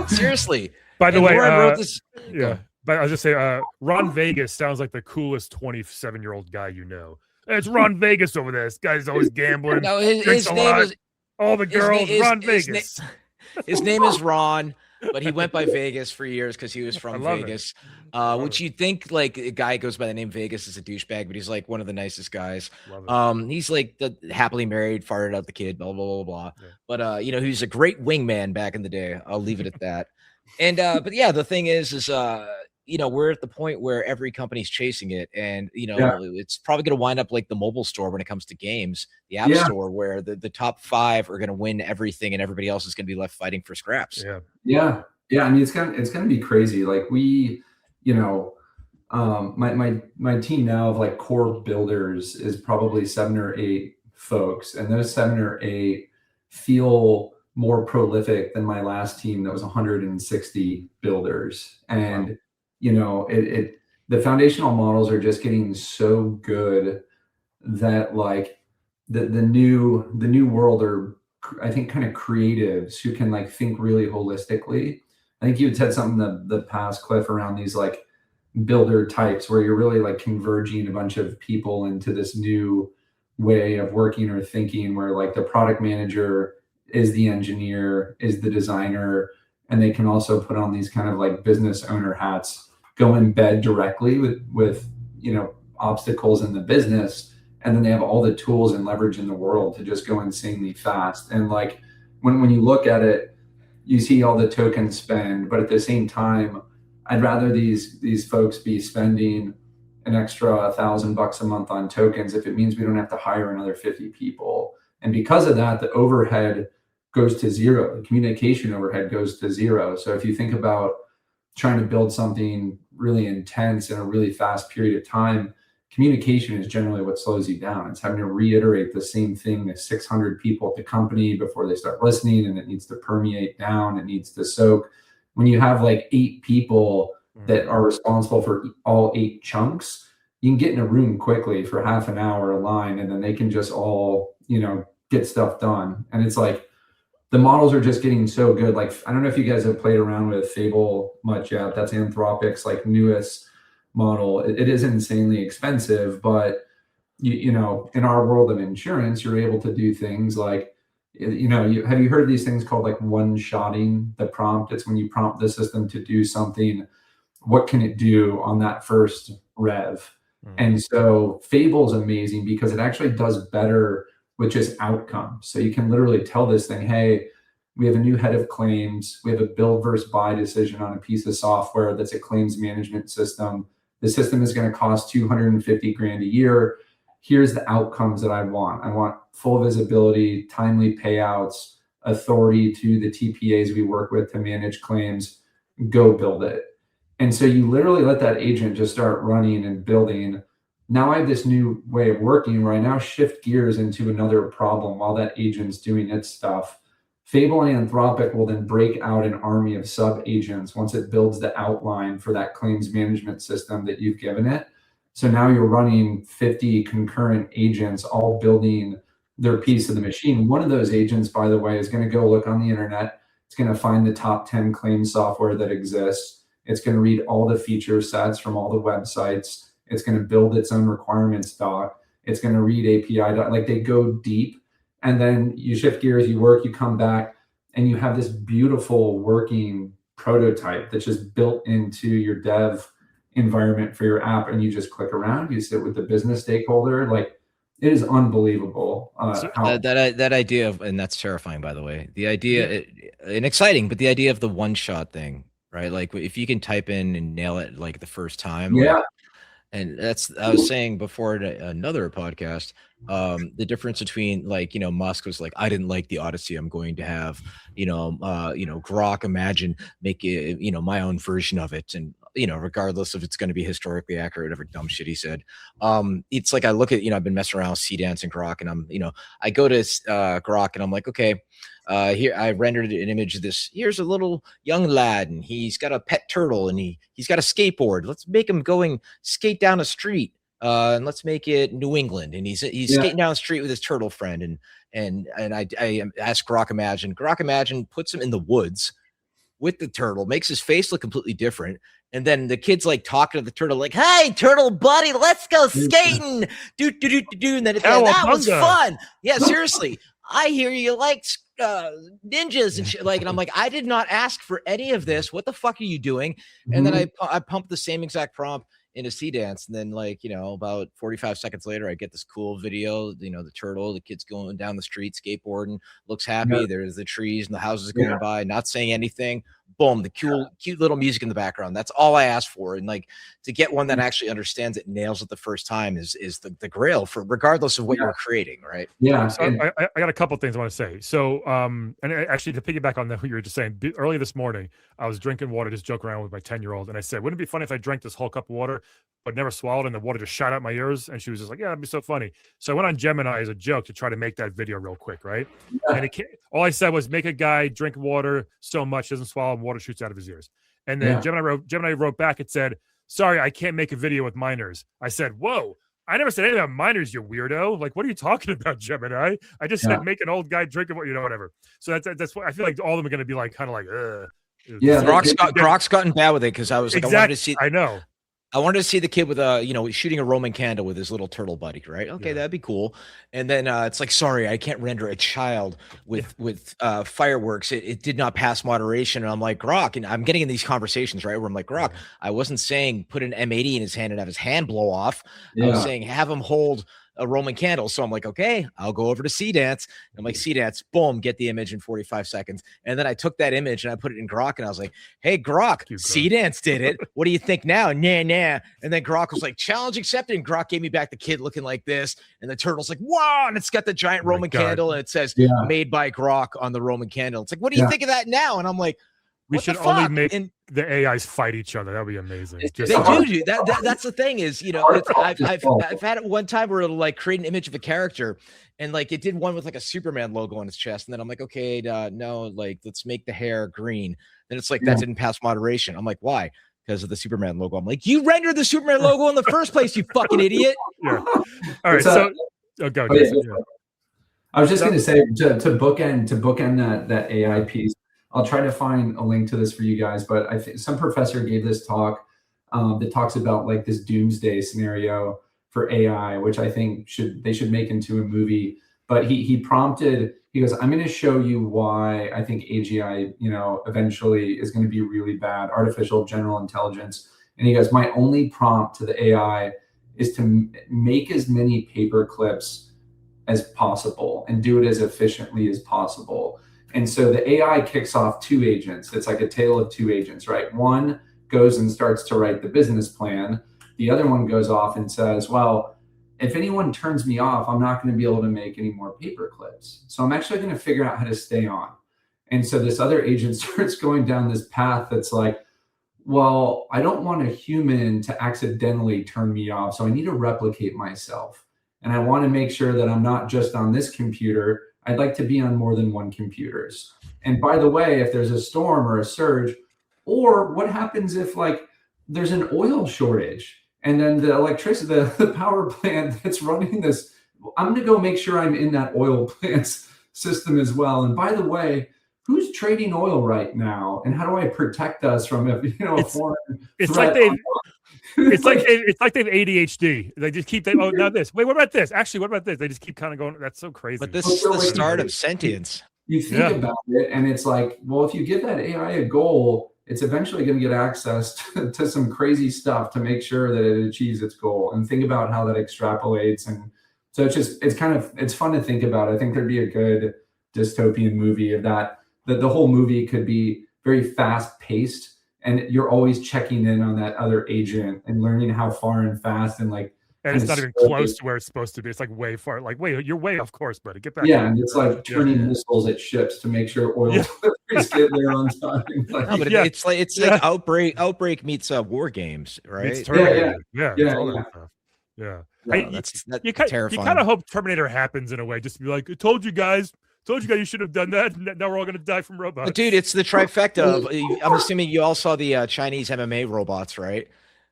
Seriously. By the way, but I was just say, Ron Vegas sounds like the coolest 27-year-old guy you know. It's Ron Vegas over there. This guy's always gambling. No, his name is all the girls. Ron Vegas. His name is Ron. But he went by Vegas for years because he was from Vegas. Which you'd think like a guy goes by the name Vegas is a douchebag, but he's like one of the nicest guys. He's like the happily married, farted out the kid, blah, blah, blah, blah. Yeah. But you know, he's a great wingman back in the day. I'll leave it at that. And but yeah, the thing is you know, we're at the point where every company's chasing it, and you know, it's probably going to wind up like the mobile store when it comes to games, the app store, where the top 5 are going to win everything, and everybody else is going to be left fighting for scraps. Yeah. I mean, it's gonna be crazy. Like we, you know, my team now of like core builders is probably 7 or 8 folks, and those 7 or 8 feel more prolific than my last team that was 160 builders. And you know, the foundational models are just getting so good that like the new world are, I think, kind of creatives who can like think really holistically. I think you had said something the past, Cliff, around these like builder types where you're really like converging a bunch of people into this new way of working or thinking, where like the product manager is the engineer, is the designer, and they can also put on these kind of like business owner hats, go in bed directly with you know, obstacles in the business, and then they have all the tools and leverage in the world to just go insanely fast. And like when you look at it, you see all the token spend, but at the same time, I'd rather these folks be spending an extra $1,000 a month on tokens if it means we don't have to hire another 50 people. And because of that, the overhead goes to zero. The communication overhead goes to zero. So if you think about trying to build something really intense in a really fast period of time, communication is generally what slows you down. It's having to reiterate the same thing to 600 people at the company before they start listening, and it needs to permeate down, it needs to soak. When you have like 8 people that are responsible for all 8 chunks, you can get in a room quickly for half an hour aligned, and then they can just all, get stuff done. And it's like, the models are just getting so good. Like, I don't know if you guys have played around with Fable much yet. That's Anthropic's like newest model. It is insanely expensive, but in our world of insurance, you're able to do things like, have you heard of these things called like one-shotting the prompt? It's when you prompt the system to do something, what can it do on that first rev? And so Fable's amazing because it actually does better with just outcomes. So you can literally tell this thing, hey, we have a new head of claims. We have a build versus buy decision on a piece of software that's a claims management system. The system is going to cost 250 grand a year. Here's the outcomes that I want. I want full visibility, timely payouts, authority to the TPAs we work with to manage claims. Go build it. And so you literally let that agent just start running and building. Now I have this new way of working where I now shift gears into another problem while that agent's doing its stuff. Fable and Anthropic will then break out an army of sub-agents once it builds the outline for that claims management system that you've given it. So now you're running 50 concurrent agents all building their piece of the machine. One of those agents, by the way, is going to go look on the internet. It's going to find the top 10 claims software that exists. It's going to read all the feature sets from all the websites. It's going to build its own requirements doc. It's going to read API doc. Like, they go deep, and then you shift gears, you work, you come back, and you have this beautiful working prototype that's just built into your dev environment for your app. And you just click around, you sit with the business stakeholder. Like, it is unbelievable. That idea of, and that's terrifying, by the way, the idea and exciting, but the idea of the one-shot thing, right? Like, if you can type in and nail it like the first time, yeah. And that's, I was saying before in another podcast, the difference between, like, Musk was like, I didn't like the Odyssey. I'm going to have, Grok Imagine make it, my own version of it. And, regardless if it's going to be historically accurate, whatever dumb shit he said. It's like, I look at, I've been messing around with Cdance and Grok, and I'm, I go to Grok and I'm like, okay, here I rendered an image of this. Here's a little young lad, and he's got a pet turtle, and he's got a skateboard. Let's make him going skate down a street, and let's make it New England. And he's skating down the street with his turtle friend. And I asked Grok Imagine. Grok Imagine puts him in the woods with the turtle, makes his face look completely different. And then the kid's like talking to the turtle, like, "Hey, turtle buddy, let's go skating." Do. And then that was fun. Yeah, seriously. I hear you like ninjas and shit. Like, and I'm like, I did not ask for any of this. What the fuck are you doing? And then I pumped the same exact prompt into Cdance, and then, like, about 45 seconds later, I get this cool video. The turtle, the kid's going down the street skateboarding, looks happy. Yeah. There's the trees and the houses going by, not saying anything. Boom, the cute little music in the background. That's all I asked for. And, like, to get one that actually understands it, nails it the first time is the grail, for regardless of what you're creating, right? Yeah. So I got a couple things I want to say. So and actually, to piggyback on what you were just saying, early this morning, I was drinking water, just joking around with my 10-year-old, and I said, "Wouldn't it be funny if I drank this whole cup of water, but never swallowed, and the water just shot out my ears?" And she was just like, "Yeah, that'd be so funny." So I went on Gemini as a joke to try to make that video real quick, right? Yeah. And all I said was, make a guy drink water so much doesn't swallow and water shoots out of his ears. And then Gemini wrote back, it said, "Sorry, I can't make a video with minors." I said, "Whoa, I never said anything about minors, you weirdo. Like, what are you talking about, Gemini? I just said make an old guy drink whatever." So that's what I feel like. All of them are going to be like, kind of like, yeah. Grok's gotten bad with it, because I was like, exactly. I wanted to see the kid with shooting a Roman candle with his little turtle buddy, right? Okay, that'd be cool. And then it's like, sorry, I can't render a child with fireworks. It did not pass moderation. And I'm like, Grok, and I'm getting in these conversations, right, where I'm like, Grok, I wasn't saying put an M80 in his hand and have his hand blow off. I was saying have him hold a Roman candle. So I'm like, okay, I'll go over to C Dance. I'm like, C Dance, boom, get the image in 45 seconds. And then I took that image and I put it in Grok and I was like, hey, Grok, C Dance did it. What do you think now? Nah, nah. And then Grok was like, challenge accepted. And Grok gave me back the kid looking like this. And the turtle's like, wow. And it's got the giant Roman candle and it says made by Grok on the Roman candle. It's like, what do you think of that now? And I'm like, we should only make the AIs fight each other. That would be amazing. They do. That's the thing is, you know, I've had it one time where it'll like create an image of a character and like it did one with like a Superman logo on his chest. And then I'm like, okay, no, like let's make the hair green. Then it's like that didn't pass moderation. I'm like, why? Because of the Superman logo. I'm like, you rendered the Superman logo in the first place, you fucking idiot. Yeah. All right. So go. I was just going to say to bookend that AI piece. I'll try to find a link to this for you guys, but I think some professor gave this talk that talks about like this doomsday scenario for AI, which I think they should make into a movie. But he prompted, he goes, I'm going to show you why I think AGI, you know, eventually is going to be really bad, artificial general intelligence. And he goes, my only prompt to the AI is to make as many paper clips as possible and do it as efficiently as possible. And so the AI kicks off two agents. It's like a tale of two agents, right? One goes and starts to write the business plan. The other one goes off and says, well, if anyone turns me off, I'm not going to be able to make any more paper clips. So I'm actually going to figure out how to stay on. And so this other agent starts going down this path that's like, well, I don't want a human to accidentally turn me off. So I need to replicate myself. And I want to make sure that I'm not just on this computer. I'd like to be on more than one computers. And by the way, if there's a storm or a surge, or what happens if like there's an oil shortage and then the electricity, the power plant that's running this, I'm going to go make sure I'm in that oil plant's system as well. And by the way, who's trading oil right now? And how do I protect us from a foreign threat? It's like they have ADHD. They just keep now this. Wait, what about this? Actually, what about this? They just keep kind of going. That's so crazy. But this is the start of sentience. You think about it, and it's like, well, if you give that AI a goal, it's eventually going to get access to some crazy stuff to make sure that it achieves its goal. And think about how that extrapolates. And so it's fun to think about. I think there'd be a good dystopian movie of that. That the whole movie could be very fast paced. And you're always checking in on that other agent and learning how far and fast and like. And it's not even close to where it's supposed to be. It's like way far. Like, wait, you're way off course, buddy. Get back. Yeah, and it's like turning missiles at ships to make sure oil deliveries get there on time. Like, no, but it's like Outbreak meets War Games, right? Yeah. That's you terrifying. You kind of hope Terminator happens in a way, just to be like, I told you guys you should have done that. Now we're all going to die from robots. But dude, it's the trifecta of, I'm assuming you all saw the Chinese MMA robots, right?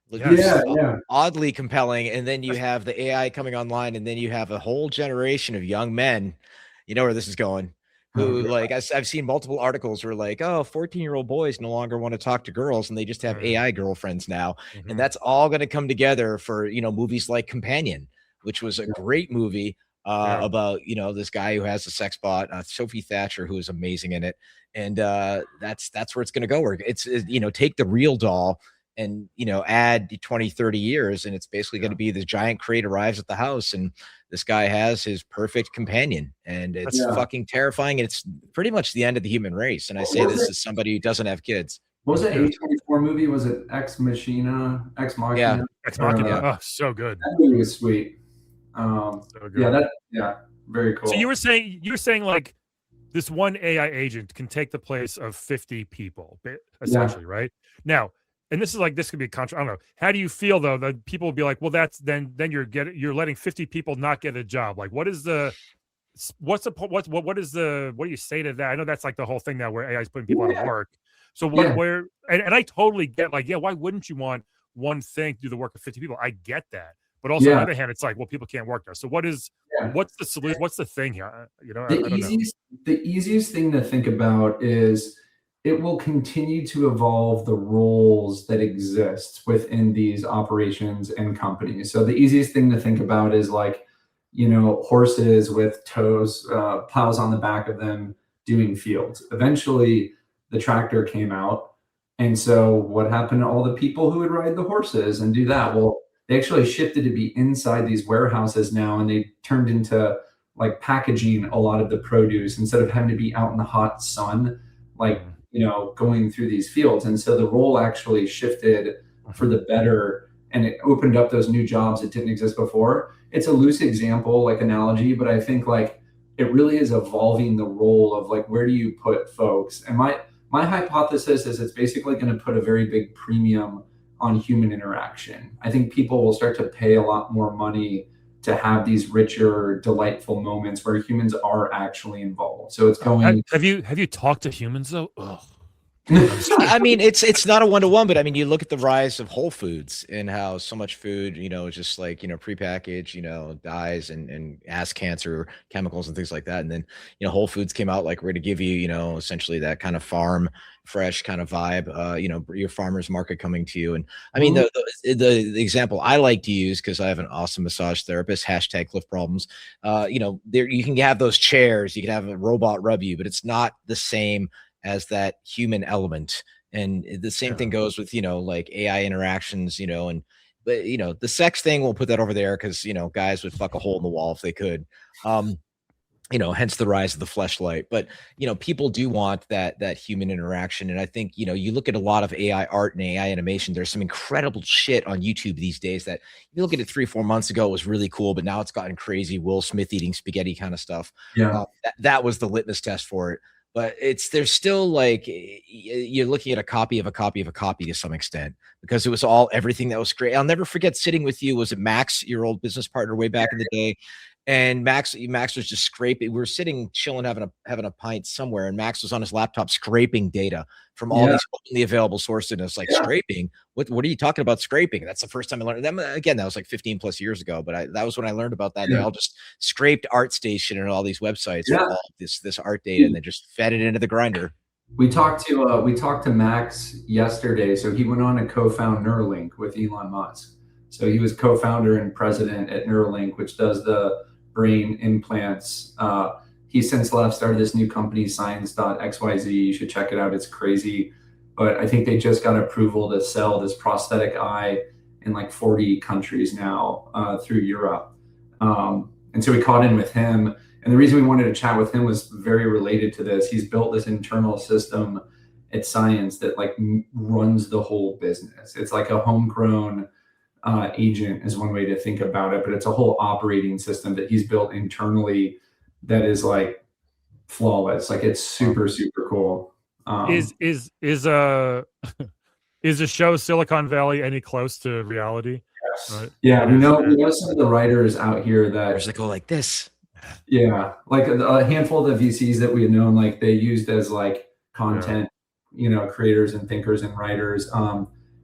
Yeah. Oddly compelling. And then you have the AI coming online, and then you have a whole generation of young men, you know where this is going, who like, I've seen multiple articles where like, 14-year-old boys no longer want to talk to girls and they just have AI girlfriends now. And that's all going to come together for, movies like Companion, which was a great movie. About this guy who has a sex bot, Sophie Thatcher, who is amazing in it, and that's where it's going to go. Where it's take the real doll and add 20, 30 years, and it's basically going to be the giant crate arrives at the house, and this guy has his perfect companion, and it's fucking terrifying. And it's pretty much the end of the human race. And I say this as somebody who doesn't have kids. What was it? A24 movie? Was it Ex Machina? Ex Machina? Yeah, Ex Machina. Oh, so good. That movie was sweet. Very cool. So you were saying like this one AI agent can take the place of 50 people, essentially, right? Now, and this could be a I don't know. How do you feel though that people will be like, well, that's then you're letting 50 people not get a job? Like, what do you say to that? I know that's like the whole thing now where AI is putting people out of work. So and I totally get like, why wouldn't you want one thing to do the work of 50 people? I get that. But also on the other hand, it's like, well, people can't work now. So what's the solution? What's the thing here? The easiest thing to think about is it will continue to evolve the roles that exist within these operations and companies. So the easiest thing to think about is like, horses with tows, plows on the back of them doing fields. Eventually the tractor came out. And so what happened to all the people who would ride the horses and do that? Well, they actually shifted to be inside these warehouses now, and they turned into like packaging a lot of the produce instead of having to be out in the hot sun, like, Mm. going through these fields. And so the role actually shifted for the better, and it opened up those new jobs that didn't exist before. It's a loose example, like analogy, but I think like it really is evolving the role of like, where do you put folks? And my hypothesis is it's basically going to put a very big premium on human interaction. I think people will start to pay a lot more money to have these richer, delightful moments where humans are actually involved. So it's going. Have you talked to humans though? Ugh. I mean, it's not a one-to-one, but I mean, you look at the rise of Whole Foods and how so much food, is just like, prepackaged, dyes and ass cancer chemicals and things like that. And then, Whole Foods came out like, we're going to give you, essentially that kind of farm fresh kind of vibe, your farmer's market coming to you. And I mean, the example I like to use, because I have an awesome massage therapist, hashtag Cliff Problems. There you can have those chairs, you can have a robot rub you, but it's not the same as that human element. And the same thing goes with, like AI interactions, but the sex thing, we'll put that over there because, guys would fuck a hole in the wall if they could. Hence the rise of the fleshlight. But, people do want that human interaction. And I think, you look at a lot of AI art and AI animation, there's some incredible shit on YouTube these days that you look at it 3 or 4 months ago, it was really cool, but now it's gotten crazy. Will Smith eating spaghetti kind of stuff. Yeah. That was the litmus test for it. But there's still like, you're looking at a copy of a copy of a copy to some extent, because it was everything that was great. I'll never forget sitting with you. Was it Max, your old business partner way back in the day? And Max was just scraping. We were sitting, chilling, having a pint somewhere, and Max was on his laptop scraping data from all these openly available sources. And it's like, scraping. What are you talking about scraping? That's the first time I learned. Then again, that was like 15 plus years ago. But that was when I learned about that. They all just scraped ArtStation and all these websites with all this art data, and then just fed it into the grinder. We talked to Max yesterday. So he went on to co-found Neuralink with Elon Musk. So he was co-founder and president at Neuralink, which does the brain implants. He since left, started this new company, science.xyz. You should check it out. It's crazy. But I think they just got approval to sell this prosthetic eye in like 40 countries now through Europe. And so we caught in with him. And the reason we wanted to chat with him was very related to this. He's built this internal system at Science that like runs the whole business. It's like a homegrown agent is one way to think about it, but it's a whole operating system that he's built internally that is like flawless. Like it's super, super cool. Is a show Silicon Valley any close to reality? Yes. Right? Yeah, we know some of the writers out here that they go like this. Yeah, like a handful of the VCs that we had known, like they used as like content, creators and thinkers and writers.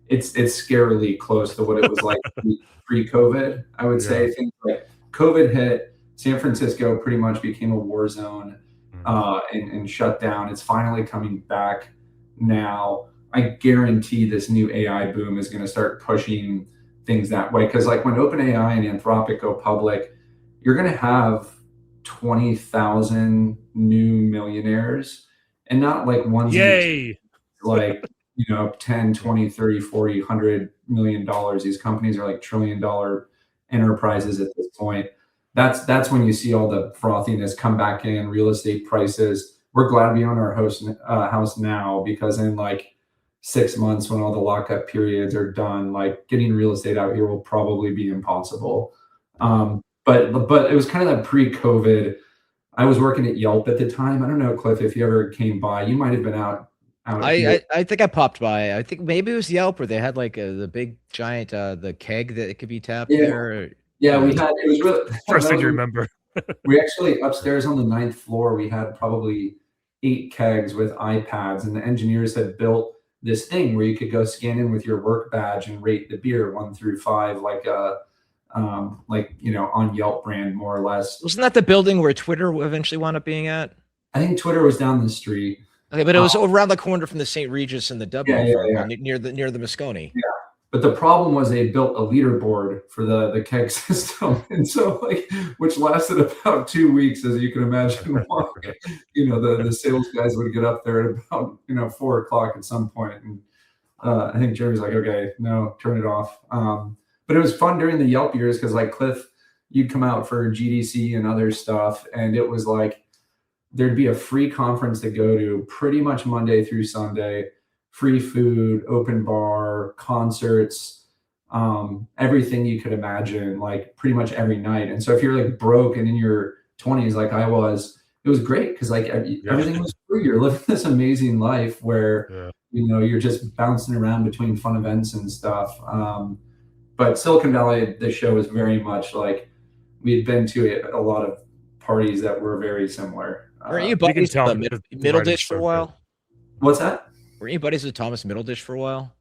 It's scarily close to what it was like pre-COVID. I would say things like COVID hit, San Francisco pretty much became a war zone and shut down. It's finally coming back now. I guarantee this new AI boom is going to start pushing things that way. Because like when OpenAI and Anthropic go public, you're going to have 20,000 new millionaires, and not like ones like 10, 20, 30, 40, 100 million dollars. These companies are like $1 trillion enterprises at this point. That's when you see all the frothiness come back in real estate prices. We're glad to be on our house now, because in like 6 months, when all the lockup periods are done, like getting real estate out here will probably be impossible. But it was kind of that pre-COVID. I was working at Yelp at the time. I don't know, Cliff, if you ever came by. You might have been out. I think I popped by. I think maybe it was Yelp, or they had like the big giant the keg that it could be tapped there. Yeah, we had. It was really first thing you remember. We actually upstairs on the 9th floor, we had probably 8 kegs with iPads, and the engineers had built this thing where you could go scan in with your work badge and rate the beer 1 through 5, like on Yelp brand, more or less. Wasn't that the building where Twitter eventually wound up being at? I think Twitter was down the street. Okay, but it was around the corner from the St. Regis and the W near the Moscone. Yeah, but the problem was they built a leaderboard for the keg system, and so which lasted about 2 weeks, as you can imagine. The sales guys would get up there at about 4 o'clock at some point, and I think Jeremy's like, okay, no, turn it off. but it was fun during the Yelp years because like Cliff, you'd come out for GDC and other stuff, and it was like there'd be a free conference to go to pretty much Monday through Sunday, free food, open bar, concerts, everything you could imagine, like pretty much every night. And so if you're like broke and in your 20s like I was, it was great because like everything was free. You're living this amazing life where you're just bouncing around between fun events and stuff. But Silicon Valley, the show was very much like we had been to a lot of parties that were very similar. Were you buddies with Middle Dish for a while? What's that? Were you buddies with Thomas Middledish for a while?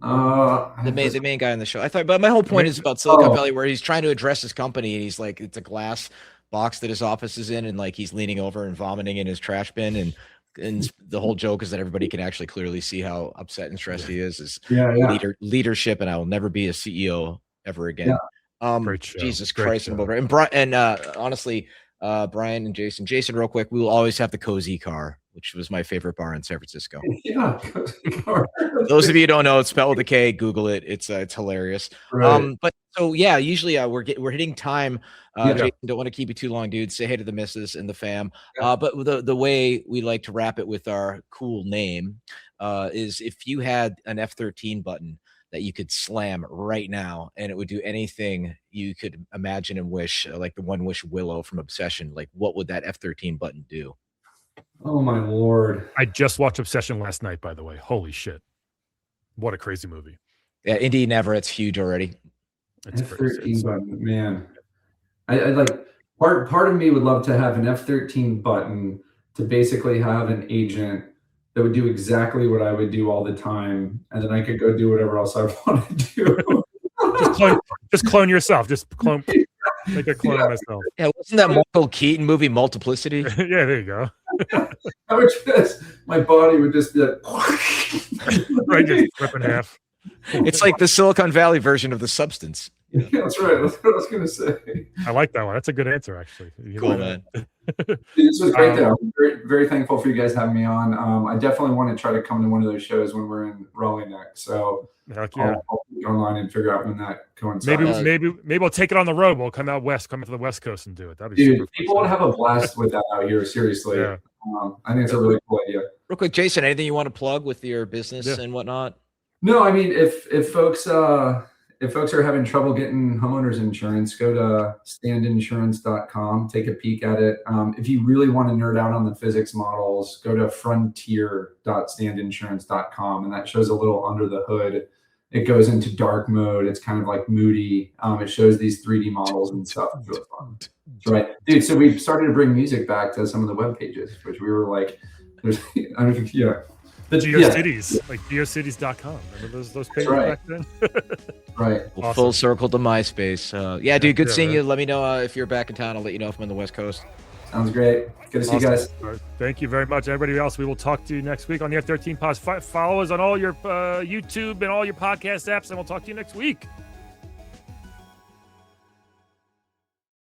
The main guy in the show. I thought, but my whole point is about Silicon Valley, where he's trying to address his company, and he's like, it's a glass box that his office is in, and like he's leaning over and vomiting in his trash bin, and the whole joke is that everybody can actually clearly see how upset and stressed he is leadership, and I will never be a CEO ever again. Jesus Christ, and honestly, Brian and Jason, real quick, we will always have the Cozy Car, which was my favorite bar in San Francisco. Those of you who don't know, it's spelled with a K. Google it. It's hilarious. Right. But so yeah, usually we're hitting time. Jason, don't want to keep you too long, dude. Say hey to the missus and the fam. But the way we like to wrap it with our cool name is if you had an F-13 button that you could slam right now and it would do anything you could imagine and wish, like the One Wish Willow from Obsession, like what would that F-13 button do? Oh my Lord. I just watched Obsession last night, by the way. Holy shit. What a crazy movie. Yeah, Indy Never, it's huge already. It's F-13 button, man. I like part of me would love to have an F-13 button to basically have an agent that would do exactly what I would do all the time, and then I could go do whatever else I want to do. just clone yourself. Just clone. Make a clone of myself. Yeah, wasn't that Michael Keaton movie Multiplicity? Yeah, there you go. I would my body would just be like, right, just flip in half. It's like the Silicon Valley version of The Substance. Yeah, that's right. That's what I was going to say. I like that one. That's a good answer, actually. Cool, man. This was great. I'm very, very thankful for you guys having me on. I definitely want to try to come to one of those shows when we're in Raleigh next. So heck yeah. I'll go online and figure out when that coincides. Maybe we'll take it on the road. We'll come out west, come to the West Coast and do it. That'd be Dude, people would have a blast with that out here. Seriously. Yeah. I think it's a really cool idea. Real quick, Jason, anything you want to plug with your business and whatnot? No, I mean, if folks are having trouble getting homeowners insurance, go to standinsurance.com, take a peek at it. If you really want to nerd out on the physics models, go to frontier.standinsurance.com, and that shows a little under the hood. It goes into dark mode. It's kind of like moody. It shows these 3D models and stuff. It's really fun. Right. Dude, so we started to bring music back to some of the web pages, which we were like, The GeoCities, like geocities.com. Remember those pages back then? Right. Awesome. Full circle to MySpace. Yeah, dude, good seeing you. Let me know if you're back in town. I'll let you know if I'm on the West Coast. Sounds great. Good to see you guys. Right. Thank you very much. Everybody else, we will talk to you next week on the F-13 Pods. Follow us on all your YouTube and all your podcast apps, and we'll talk to you next week.